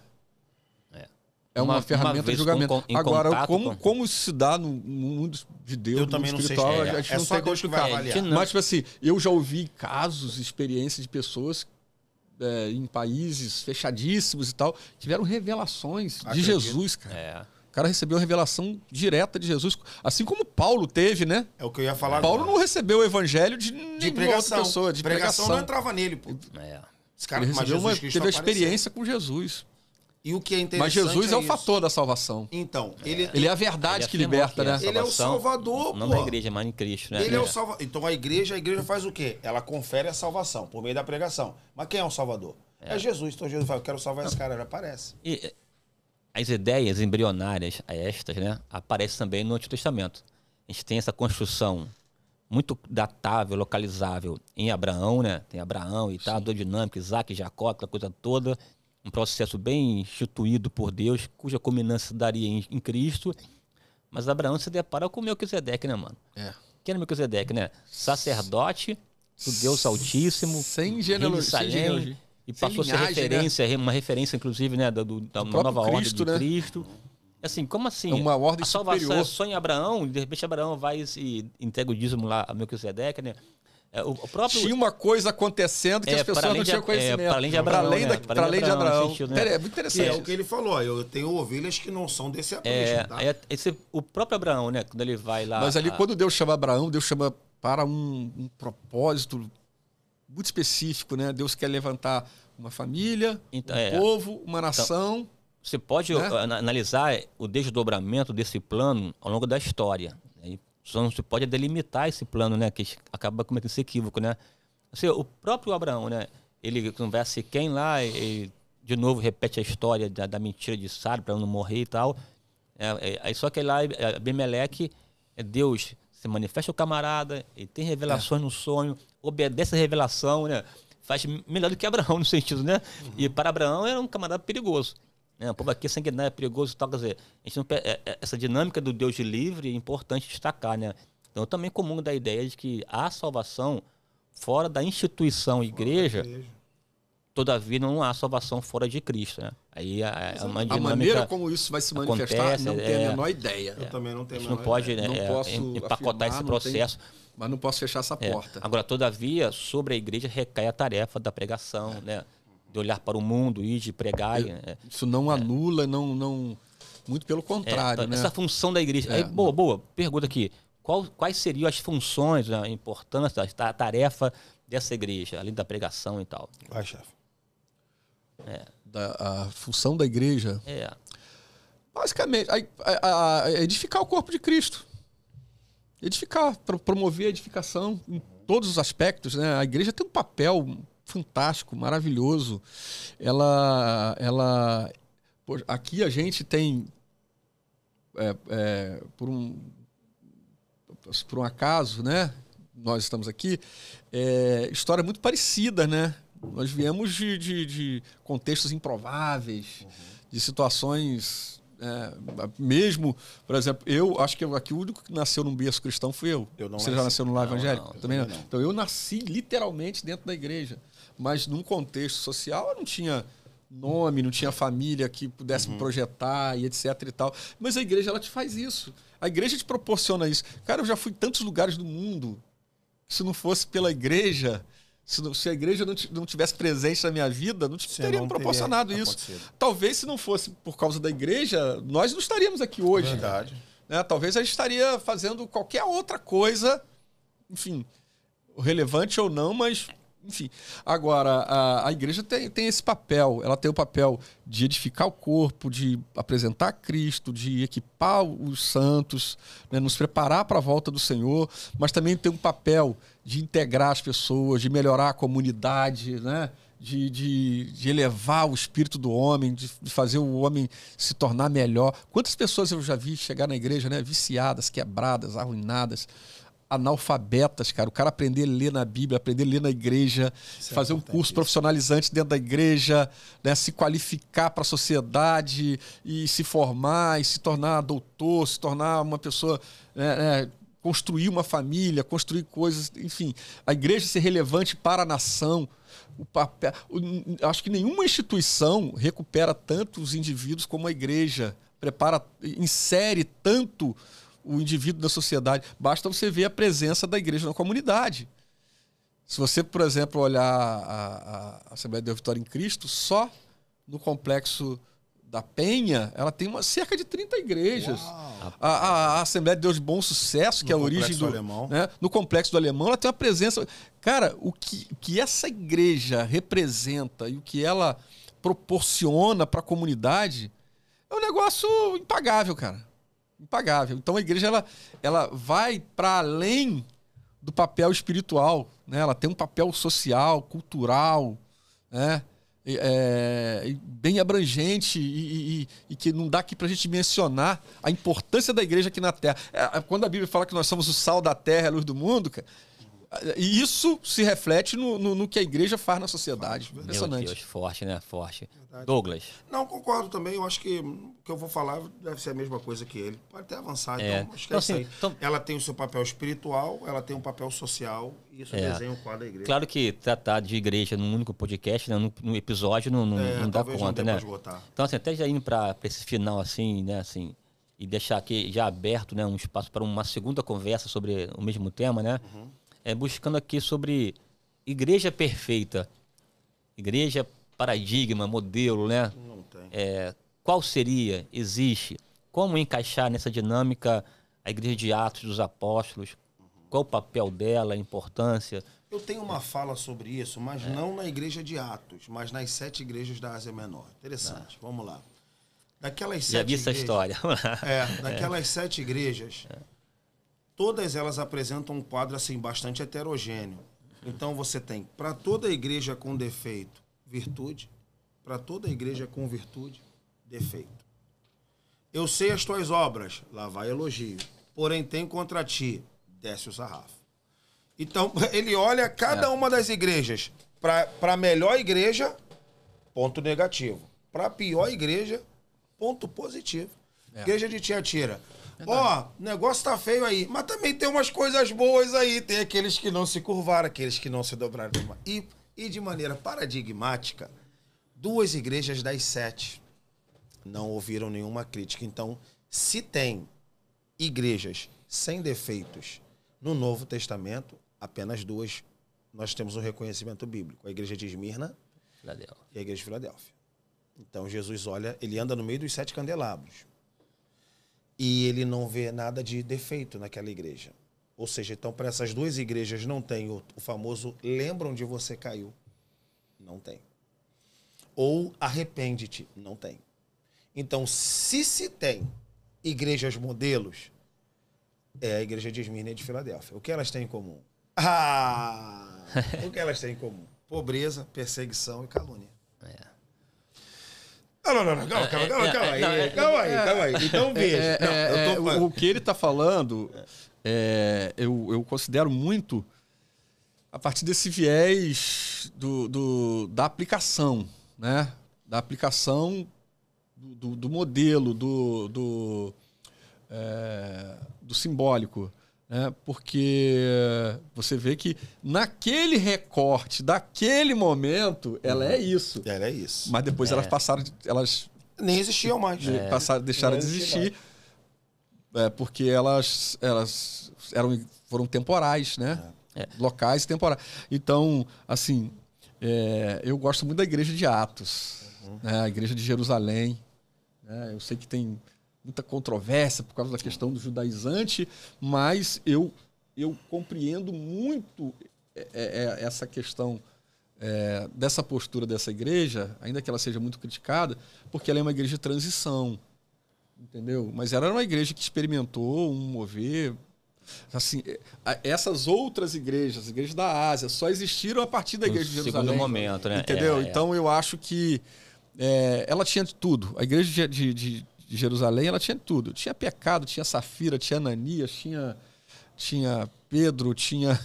é uma ferramenta de julgamento. Agora, como isso se dá no mundo de Deus, eu no também mundo não sei espiritual, explicar. a gente É não só tem como Deus que vai explicar. avaliar. Mas, tipo assim, eu já ouvi casos, experiências de pessoas em países fechadíssimos e tal, tiveram revelações de Jesus, cara. O cara recebeu a revelação direta de Jesus, assim como Paulo teve, né? É o que eu ia falar Paulo agora. não recebeu o evangelho de nenhuma outra pessoa, de pregação pregação. não entrava nele, pô. Esse cara, Ele mas recebeu Jesus Cristo teve a apareceu. experiência com Jesus. E o que é interessante Mas Jesus é o isso. fator da salvação. Então, ele Ele é a verdade que liberta, né? Ele é o Salvador, não pô. da igreja, mas em Cristo, né? Ele é o Salvador. Então a igreja faz o quê? Ela confere a salvação por meio da pregação. Mas quem é o Salvador? É Jesus. Então Jesus fala, eu quero salvar esse cara, ele aparece. E as ideias embrionárias a estas, né, aparecem também no Antigo Testamento. A gente tem essa construção muito datável, localizável em Abraão, né? Tem Abraão e tal, a dinâmica, Isaac, Jacó, aquela coisa toda. Um processo bem instituído por Deus, cuja culminância daria em Cristo. Mas Abraão se depara com Melquisedeque, né, mano? Quem era Melquisedeque, né? Sacerdote do Deus Altíssimo, sem genealogia. E passou a ser referência, né? Uma referência, inclusive, né, da nova Cristo, ordem de né? Cristo. Assim, como assim? É uma ordem a salvação superior. é só em Abraão, de repente Abraão vai e entrega o dízimo lá a Melquisedeque, né? O próprio... Tinha uma coisa acontecendo que as pessoas não tinham conhecimento. Para além de Abraão, para além de Abraão. sentido, né? É muito interessante. É o que ele falou, ó, eu tenho ovelhas que não são desse aprisco, tá? O próprio Abraão, né? Quando ele vai lá... Mas ali, quando Deus chama Abraão, Deus chama para um propósito muito específico, né? Deus quer levantar uma família, então, um povo, uma nação. Você pode analisar o desdobramento desse plano ao longo da história. Né? Só não se pode delimitar esse plano, né? Que acaba cometendo esse equívoco, né? Assim, o próprio Abraão, né? Ele conversa com quem lá, ele de novo repete a história da mentira de Sara para não morrer e tal. Aí só que lá, Abimeleque, Deus se manifesta o camarada, ele tem revelações no sonho, obedece a revelação, né? Faz melhor do que Abraão no sentido, né? E para Abraão era um camarada perigoso. Né? O povo aqui sanguinário é perigoso e tal, quer dizer, a gente não, essa dinâmica do Deus de livre é importante destacar, né? Então eu também comungo da ideia de que há salvação fora da instituição igreja, todavia não há salvação fora de Cristo, né? Aí uma dinâmica, a maneira como isso vai se manifestar, não tenho a menor ideia. Eu também não tenho a menor ideia. Não pode, né, não posso empacotar esse processo. Mas não posso fechar essa porta. Agora, todavia, sobre a igreja recai a tarefa da pregação, né? De olhar para o mundo e de pregar. Isso não anula, não, muito pelo contrário. Né? Essa função da igreja. Aí, boa, pergunta aqui. Quais seriam as funções, a importância, a tarefa dessa igreja, além da pregação e tal? Vai, chefe. A função da igreja? Basicamente, edificar o corpo de Cristo. Edificar, promover a edificação em todos os aspectos, né? A igreja tem um papel fantástico, maravilhoso. Aqui a gente tem, por um acaso, né? Nós estamos aqui, história muito parecida, né? Nós viemos de contextos improváveis, de situações... mesmo, por exemplo, eu acho que aqui o único que nasceu num berço cristão fui eu. Você já nasceu no lar evangélico? Também não. Então eu nasci literalmente dentro da igreja, mas num contexto social eu não tinha nome, não tinha família que pudesse me projetar e etc e tal. Mas a igreja, ela te faz isso. A igreja te proporciona isso. Cara, eu já fui em tantos lugares do mundo que se não fosse pela igreja... Se a igreja não tivesse presente na minha vida, não teria me proporcionado isso. Talvez, se não fosse por causa da igreja, nós não estaríamos aqui hoje. Verdade. Né? Talvez a gente estaria fazendo qualquer outra coisa, enfim, relevante ou não, mas... Enfim, agora, a igreja tem esse papel, ela tem o papel de edificar o corpo, de apresentar Cristo, de equipar os santos, né, nos preparar para a volta do Senhor, mas também tem um papel de integrar as pessoas, de melhorar a comunidade, né, de elevar o espírito do homem, de fazer o homem se tornar melhor. Quantas pessoas eu já vi chegar na igreja, né, viciadas, quebradas, arruinadas, analfabetas, cara. O cara aprender a ler na Bíblia, aprender a ler na igreja, fazer um curso profissionalizante dentro da igreja, né, se qualificar para a sociedade e se formar e se tornar doutor, se tornar uma pessoa, construir uma família, construir coisas, enfim, a igreja ser relevante para a nação. O papel, acho que nenhuma instituição recupera tanto os indivíduos como a igreja, insere tanto o indivíduo da sociedade. Basta você ver a presença da igreja na comunidade. Se você, por exemplo, olhar a Assembleia de Deus Vitória em Cristo, só no complexo da Penha, ela tem cerca de 30 igrejas. A Assembleia de Deus de Bom Sucesso, que é a origem do Alemão. Né, no Complexo do Alemão, ela tem uma presença... Cara, o que essa igreja representa e o que ela proporciona para a comunidade é um negócio impagável, cara. Impagável. Então a igreja ela vai para além do papel espiritual, né? Ela tem um papel social, cultural, né? Bem abrangente e que não dá aqui para a gente mencionar a importância da igreja aqui na Terra. Quando a Bíblia fala que nós somos o sal da terra, a luz do mundo, cara, e isso se reflete no que a igreja faz na sociedade. Impressionante. Meu Deus, forte, né? Forte. Verdade. Douglas. Não, concordo também. Eu acho que o que eu vou falar deve ser a mesma coisa que ele. Pode até avançar, então. Acho que é isso aí. Então, ela tem o seu papel espiritual, ela tem um papel social, e isso desenha o quadro da igreja. Claro que tratar de igreja num único podcast, né, no episódio, não dá conta, né? Então, assim, até já indo para esse final, assim, né, assim, e deixar aqui já aberto, né, um espaço para uma segunda conversa sobre o mesmo tema, né? Buscando aqui sobre igreja perfeita, igreja paradigma, modelo, né? Não tem. Qual seria, existe, como encaixar nessa dinâmica a igreja de Atos dos Apóstolos, qual o papel dela, a importância? Eu tenho uma fala sobre isso, mas não na igreja de Atos, mas nas 7 igrejas da Ásia Menor. Interessante, vamos lá. Daquelas 7 já vi essa história. Daquelas 7 igrejas... Todas elas apresentam um quadro assim bastante heterogêneo. Então você tem, para toda igreja com defeito, virtude. Para toda igreja com virtude, defeito. Eu sei as tuas obras, lá vai elogio. Porém tenho contra ti, desce o sarrafo. Então ele olha cada uma das igrejas. Para a melhor igreja, ponto negativo. Para a pior igreja, ponto positivo. Igreja de Tiatira. Ó, o negócio tá feio aí, mas também tem umas coisas boas aí. Tem aqueles que não se curvaram, aqueles que não se dobraram. E de maneira paradigmática, 2 igrejas das 7 não ouviram nenhuma crítica. Então, se tem igrejas sem defeitos no Novo Testamento, apenas 2 nós temos um reconhecimento bíblico. A igreja de Esmirna e a igreja de Filadélfia. Então, Jesus olha, ele anda no meio dos 7 candelabros. E ele não vê nada de defeito naquela igreja. Ou seja, então para essas 2 igrejas não tem o famoso lembra onde você caiu. Não tem. Ou arrepende-te. Não tem. Então, se tem igrejas modelos, é a igreja de Esmirna e de Filadélfia. O que elas têm em comum? O que elas têm em comum? Pobreza, perseguição e calúnia. Calma aí. Então veja. O que ele está falando, eu considero muito a partir desse viés da aplicação, né? Da aplicação do modelo, do simbólico. Né? Porque você vê que naquele recorte, daquele momento, ela é isso. Ela é isso. Mas depois elas passaram... nem existiam mais. Deixaram de existir. Porque elas foram temporais, né? Locais e temporais. Então, assim, eu gosto muito da igreja de Atos, né? A igreja de Jerusalém. Né? Eu sei que tem muita controvérsia por causa da questão do judaizante, mas eu compreendo muito essa questão dessa postura dessa igreja, ainda que ela seja muito criticada, porque ela é uma igreja de transição, entendeu? Mas ela era uma igreja que experimentou um mover... Assim, essas outras igrejas, as igrejas da Ásia, só existiram a partir da igreja de Jerusalém. Segundo momento, né? Entendeu? Então eu acho que ela tinha de tudo. A igreja de Jerusalém, ela tinha tudo. Tinha pecado, tinha Safira, tinha Ananias, tinha Pedro, tinha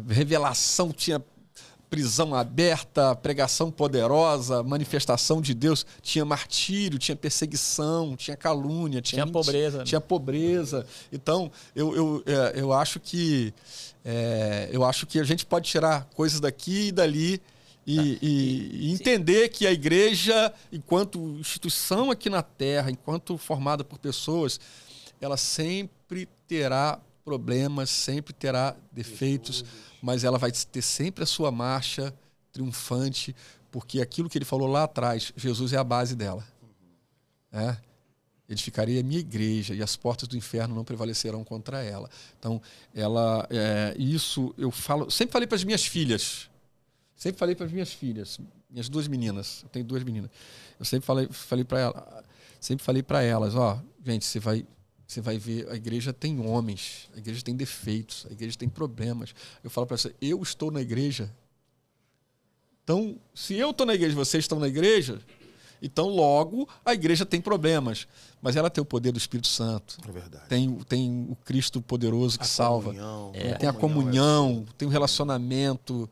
revelação, tinha prisão aberta, pregação poderosa, manifestação de Deus, tinha martírio, tinha perseguição, tinha calúnia, tinha pobreza. Tinha pobreza. Então, eu acho que a gente pode tirar coisas daqui e dali e entender que a igreja, enquanto instituição aqui na Terra, enquanto formada por pessoas, ela sempre terá problemas, sempre terá defeitos, mas ela vai ter sempre a sua marcha triunfante, porque aquilo que ele falou lá atrás, Jesus é a base dela. Edificarei a minha igreja e as portas do inferno não prevalecerão contra ela. Então, isso eu falo, sempre falei para as minhas filhas, minhas 2 meninas, eu tenho 2 meninas, eu sempre falei para elas, gente, você vai ver, a igreja tem homens, a igreja tem defeitos, a igreja tem problemas. Eu falo para você, eu estou na igreja. Então, se eu estou na igreja, vocês estão na igreja, então logo a igreja tem problemas. Mas ela tem o poder do Espírito Santo. É verdade. Tem o Cristo poderoso que salva. Tem a comunhão, tem o relacionamento.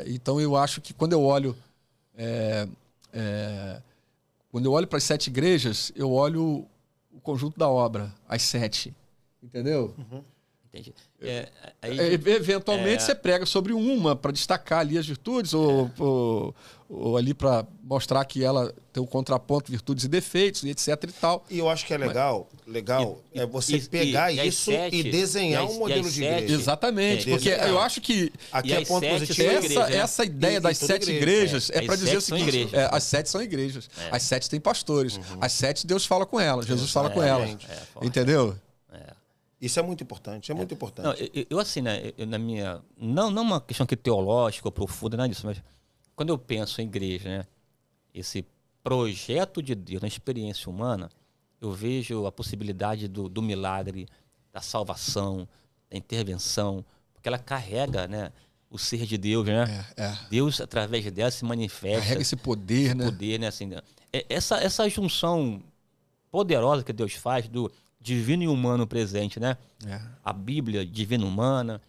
Então eu acho que quando eu olho para as 7 igrejas, eu olho o conjunto da obra, as 7. Entendeu? Entendi. Eventualmente você prega sobre uma para destacar ali as virtudes ou ali para mostrar que ela tem o contraponto, virtudes e defeitos, e etc e tal. E eu acho que é legal é você pegar isso e desenhar um modelo de igreja. Exatamente, porque eu acho que aqui é ponto positivo. Essa ideia das 7 igrejas é para dizer o seguinte, as 7 são igrejas, as 7 têm pastores, as 7 Deus fala com elas, Jesus fala com elas, entendeu? Isso é muito importante, Não, eu assim, né, na minha... Não uma questão que teológica ou profunda, nada disso, mas quando eu penso em igreja, né, esse projeto de Deus na experiência humana, eu vejo a possibilidade do milagre, da salvação, da intervenção, porque ela carrega, né, o ser de Deus, né? Deus, através dela, se manifesta. Carrega esse poder, né? Assim, essa junção poderosa que Deus faz do divino e humano presente, né? A Bíblia, divina humana,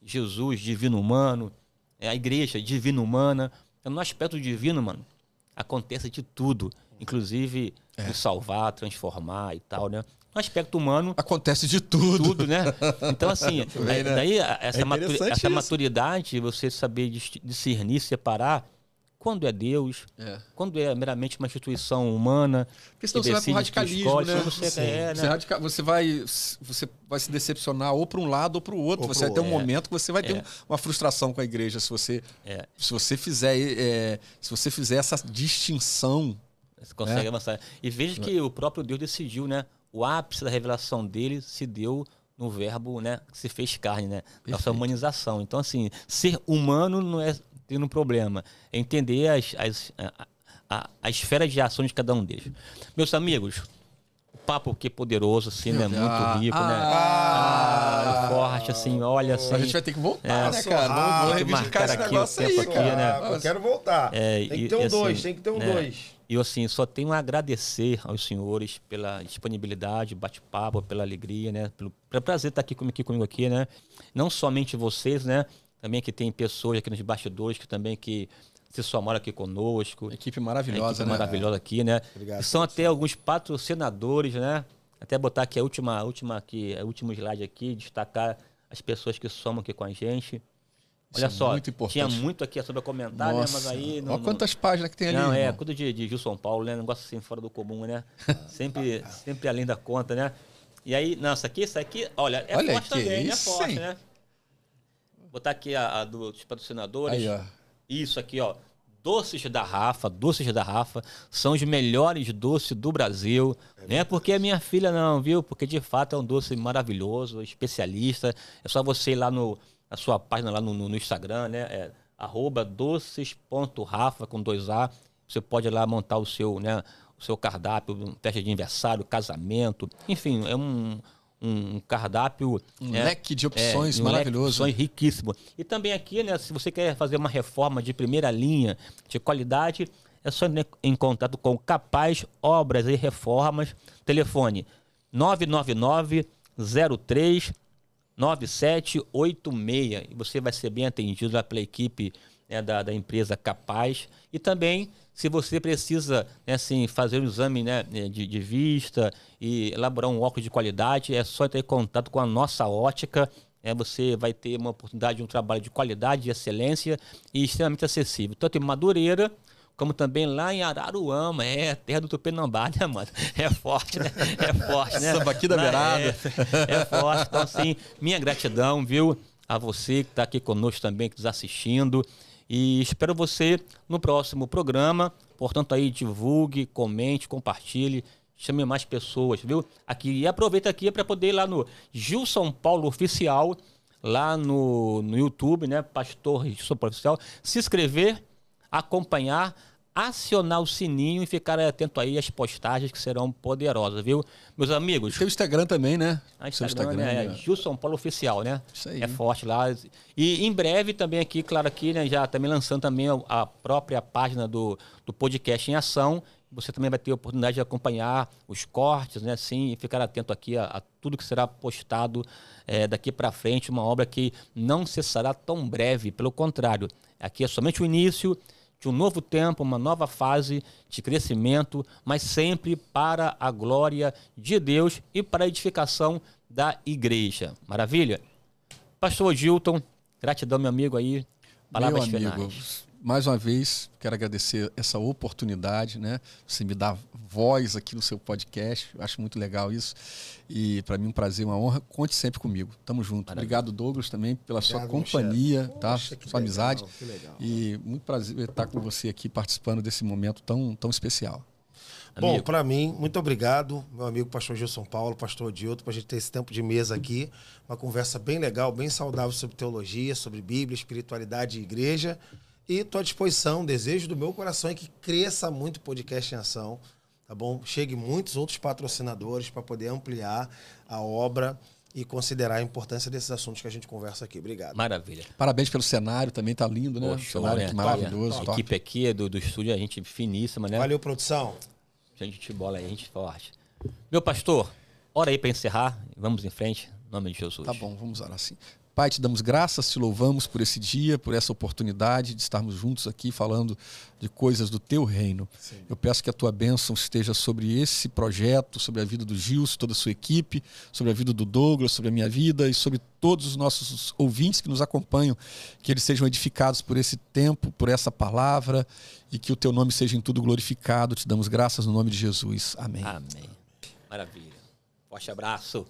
Jesus, divino humano, a igreja, divina humana. Então, no aspecto divino, mano, acontece de tudo, inclusive nos salvar, transformar e tal, né? No aspecto humano... Acontece de tudo. Tudo, né? Então, assim, daí essa maturidade, você saber discernir, separar quando é Deus, quando é meramente uma instituição humana. Porque senão você vai para o radicalismo, né? Você vai se decepcionar ou para um lado ou para o outro. Você vai ter um momento que você vai ter uma frustração com a igreja se você fizer essa distinção. Você consegue avançar. E veja que o próprio Deus decidiu, né? O ápice da revelação dele se deu no verbo, né, que se fez carne, né? Nossa humanização. Então, assim, ser humano não é tendo um problema. É entender a esfera de ações de cada um deles. Meus amigos, o papo que poderoso, assim, né? Muito rico, né? Forte, assim, olha assim. A gente vai ter que voltar, né, cara? Vamos reivindicar esse negócio aí, cara. Né? Eu quero voltar. Tem que ter um 2, tem que ter um 2. E eu, assim, só tenho a agradecer aos senhores pela disponibilidade, bate-papo, pela alegria, né? Pelo prazer estar aqui comigo aqui, né? Não somente vocês, né? Também que tem pessoas aqui nos bastidores que se somaram aqui conosco. Equipe maravilhosa, né? Maravilhosa aqui, né? Obrigado, e são até alguns patrocinadores, né? Até botar aqui o último slide aqui, destacar as pessoas que somam aqui com a gente. Olha só, muito importante. Tinha muito aqui sobre a comentário, né? Mas aí... Olha quantas páginas que tem ali. Não, coisa de Gil São Paulo, né? Negócio assim, fora do comum, né? sempre além da conta, né? E aí, não, isso aqui, olha, forte também, é forte, né? Vou botar aqui a dos patrocinadores. Aí, ó. Isso aqui, ó. Doces da Rafa são os melhores doces do Brasil. Não é porque é minha filha não, viu? Porque de fato é um doce maravilhoso, especialista. É só você ir lá na sua página, lá no Instagram, né? @doces.rafa com 2A. Você pode ir lá montar o seu cardápio, festa de aniversário, casamento. Enfim, é um cardápio... leque de opções maravilhoso. Opções riquíssimo. E também aqui, né, se você quer fazer uma reforma de primeira linha, de qualidade, é só entrar em contato com Capaz Obras e Reformas. Telefone 999-03-9786. E você vai ser bem atendido lá pela equipe, né, da empresa Capaz. E também... Se você precisa, né, assim, fazer um exame, né, de vista e elaborar um óculos de qualidade, é só entrar em contato com a nossa ótica. Você vai ter uma oportunidade de um trabalho de qualidade, de excelência e extremamente acessível. Tanto em Madureira, como também lá em Araruama, terra do Tupinambá, né, mano? É forte, né? Samba aqui da beirada. É forte. Então, assim, minha gratidão, viu? A você que está aqui conosco também, que está assistindo. E espero você no próximo programa. Portanto, aí divulgue, comente, compartilhe, chame mais pessoas, viu? Aqui, e aproveita aqui para poder ir lá no Gilson Paulo Oficial, lá no YouTube, né? Pastor Gilson Paulo Oficial. Se inscrever, acompanhar, acionar o sininho e ficar atento aí às postagens que serão poderosas, viu? Meus amigos... Tem o Instagram também, né? Instagram, né? Gilson Paulo Oficial, né? Isso aí. É forte lá. E em breve também aqui, claro, aqui, né? Já também lançando também a própria página do Podcast em Ação. Você também vai ter a oportunidade de acompanhar os cortes, né? Sim, e ficar atento aqui a tudo que será postado daqui para frente. Uma obra que não cessará tão breve, pelo contrário. Aqui é somente o início de um novo tempo, uma nova fase de crescimento, mas sempre para a glória de Deus e para a edificação da igreja. Maravilha? Pastor Gilton, gratidão, meu amigo aí. Palavras finais. Mais uma vez, quero agradecer essa oportunidade, né? Você me dá voz aqui no seu podcast, eu acho muito legal isso. E para mim um prazer, uma honra. Conte sempre comigo. Tamo junto. Maravilha. Obrigado, Douglas, também pela sua companhia, tá? Sua legal, amizade. Que legal. E muito prazer estar com você aqui participando desse momento tão especial. Bom, para mim, muito obrigado, meu amigo pastor Gilson Paulo, pastor Odilton, para a gente ter esse tempo de mesa aqui. Uma conversa bem legal, bem saudável sobre teologia, sobre Bíblia, espiritualidade e igreja. E estou à disposição, desejo do meu coração é que cresça muito o Podcast em Ação, tá bom? Chegue muitos outros patrocinadores para poder ampliar a obra e considerar a importância desses assuntos que a gente conversa aqui. Obrigado. Maravilha. Parabéns pelo cenário, também tá lindo, né? Poxa, cenário né? Maravilhoso. A equipe aqui do estúdio, a gente finíssima, né? Valeu, produção. Gente de bola aí, gente forte. Meu pastor, ora aí para encerrar, vamos em frente, em nome de Jesus. Tá bom, vamos orar assim. Pai, te damos graças, te louvamos por esse dia, por essa oportunidade de estarmos juntos aqui falando de coisas do teu reino. Sim. Eu peço que a tua bênção esteja sobre esse projeto, sobre a vida do Gilson, toda a sua equipe, sobre a vida do Douglas, sobre a minha vida e sobre todos os nossos ouvintes que nos acompanham, que eles sejam edificados por esse tempo, por essa palavra e que o teu nome seja em tudo glorificado. Te damos graças no nome de Jesus. Amém. Amém. Maravilha. Forte abraço.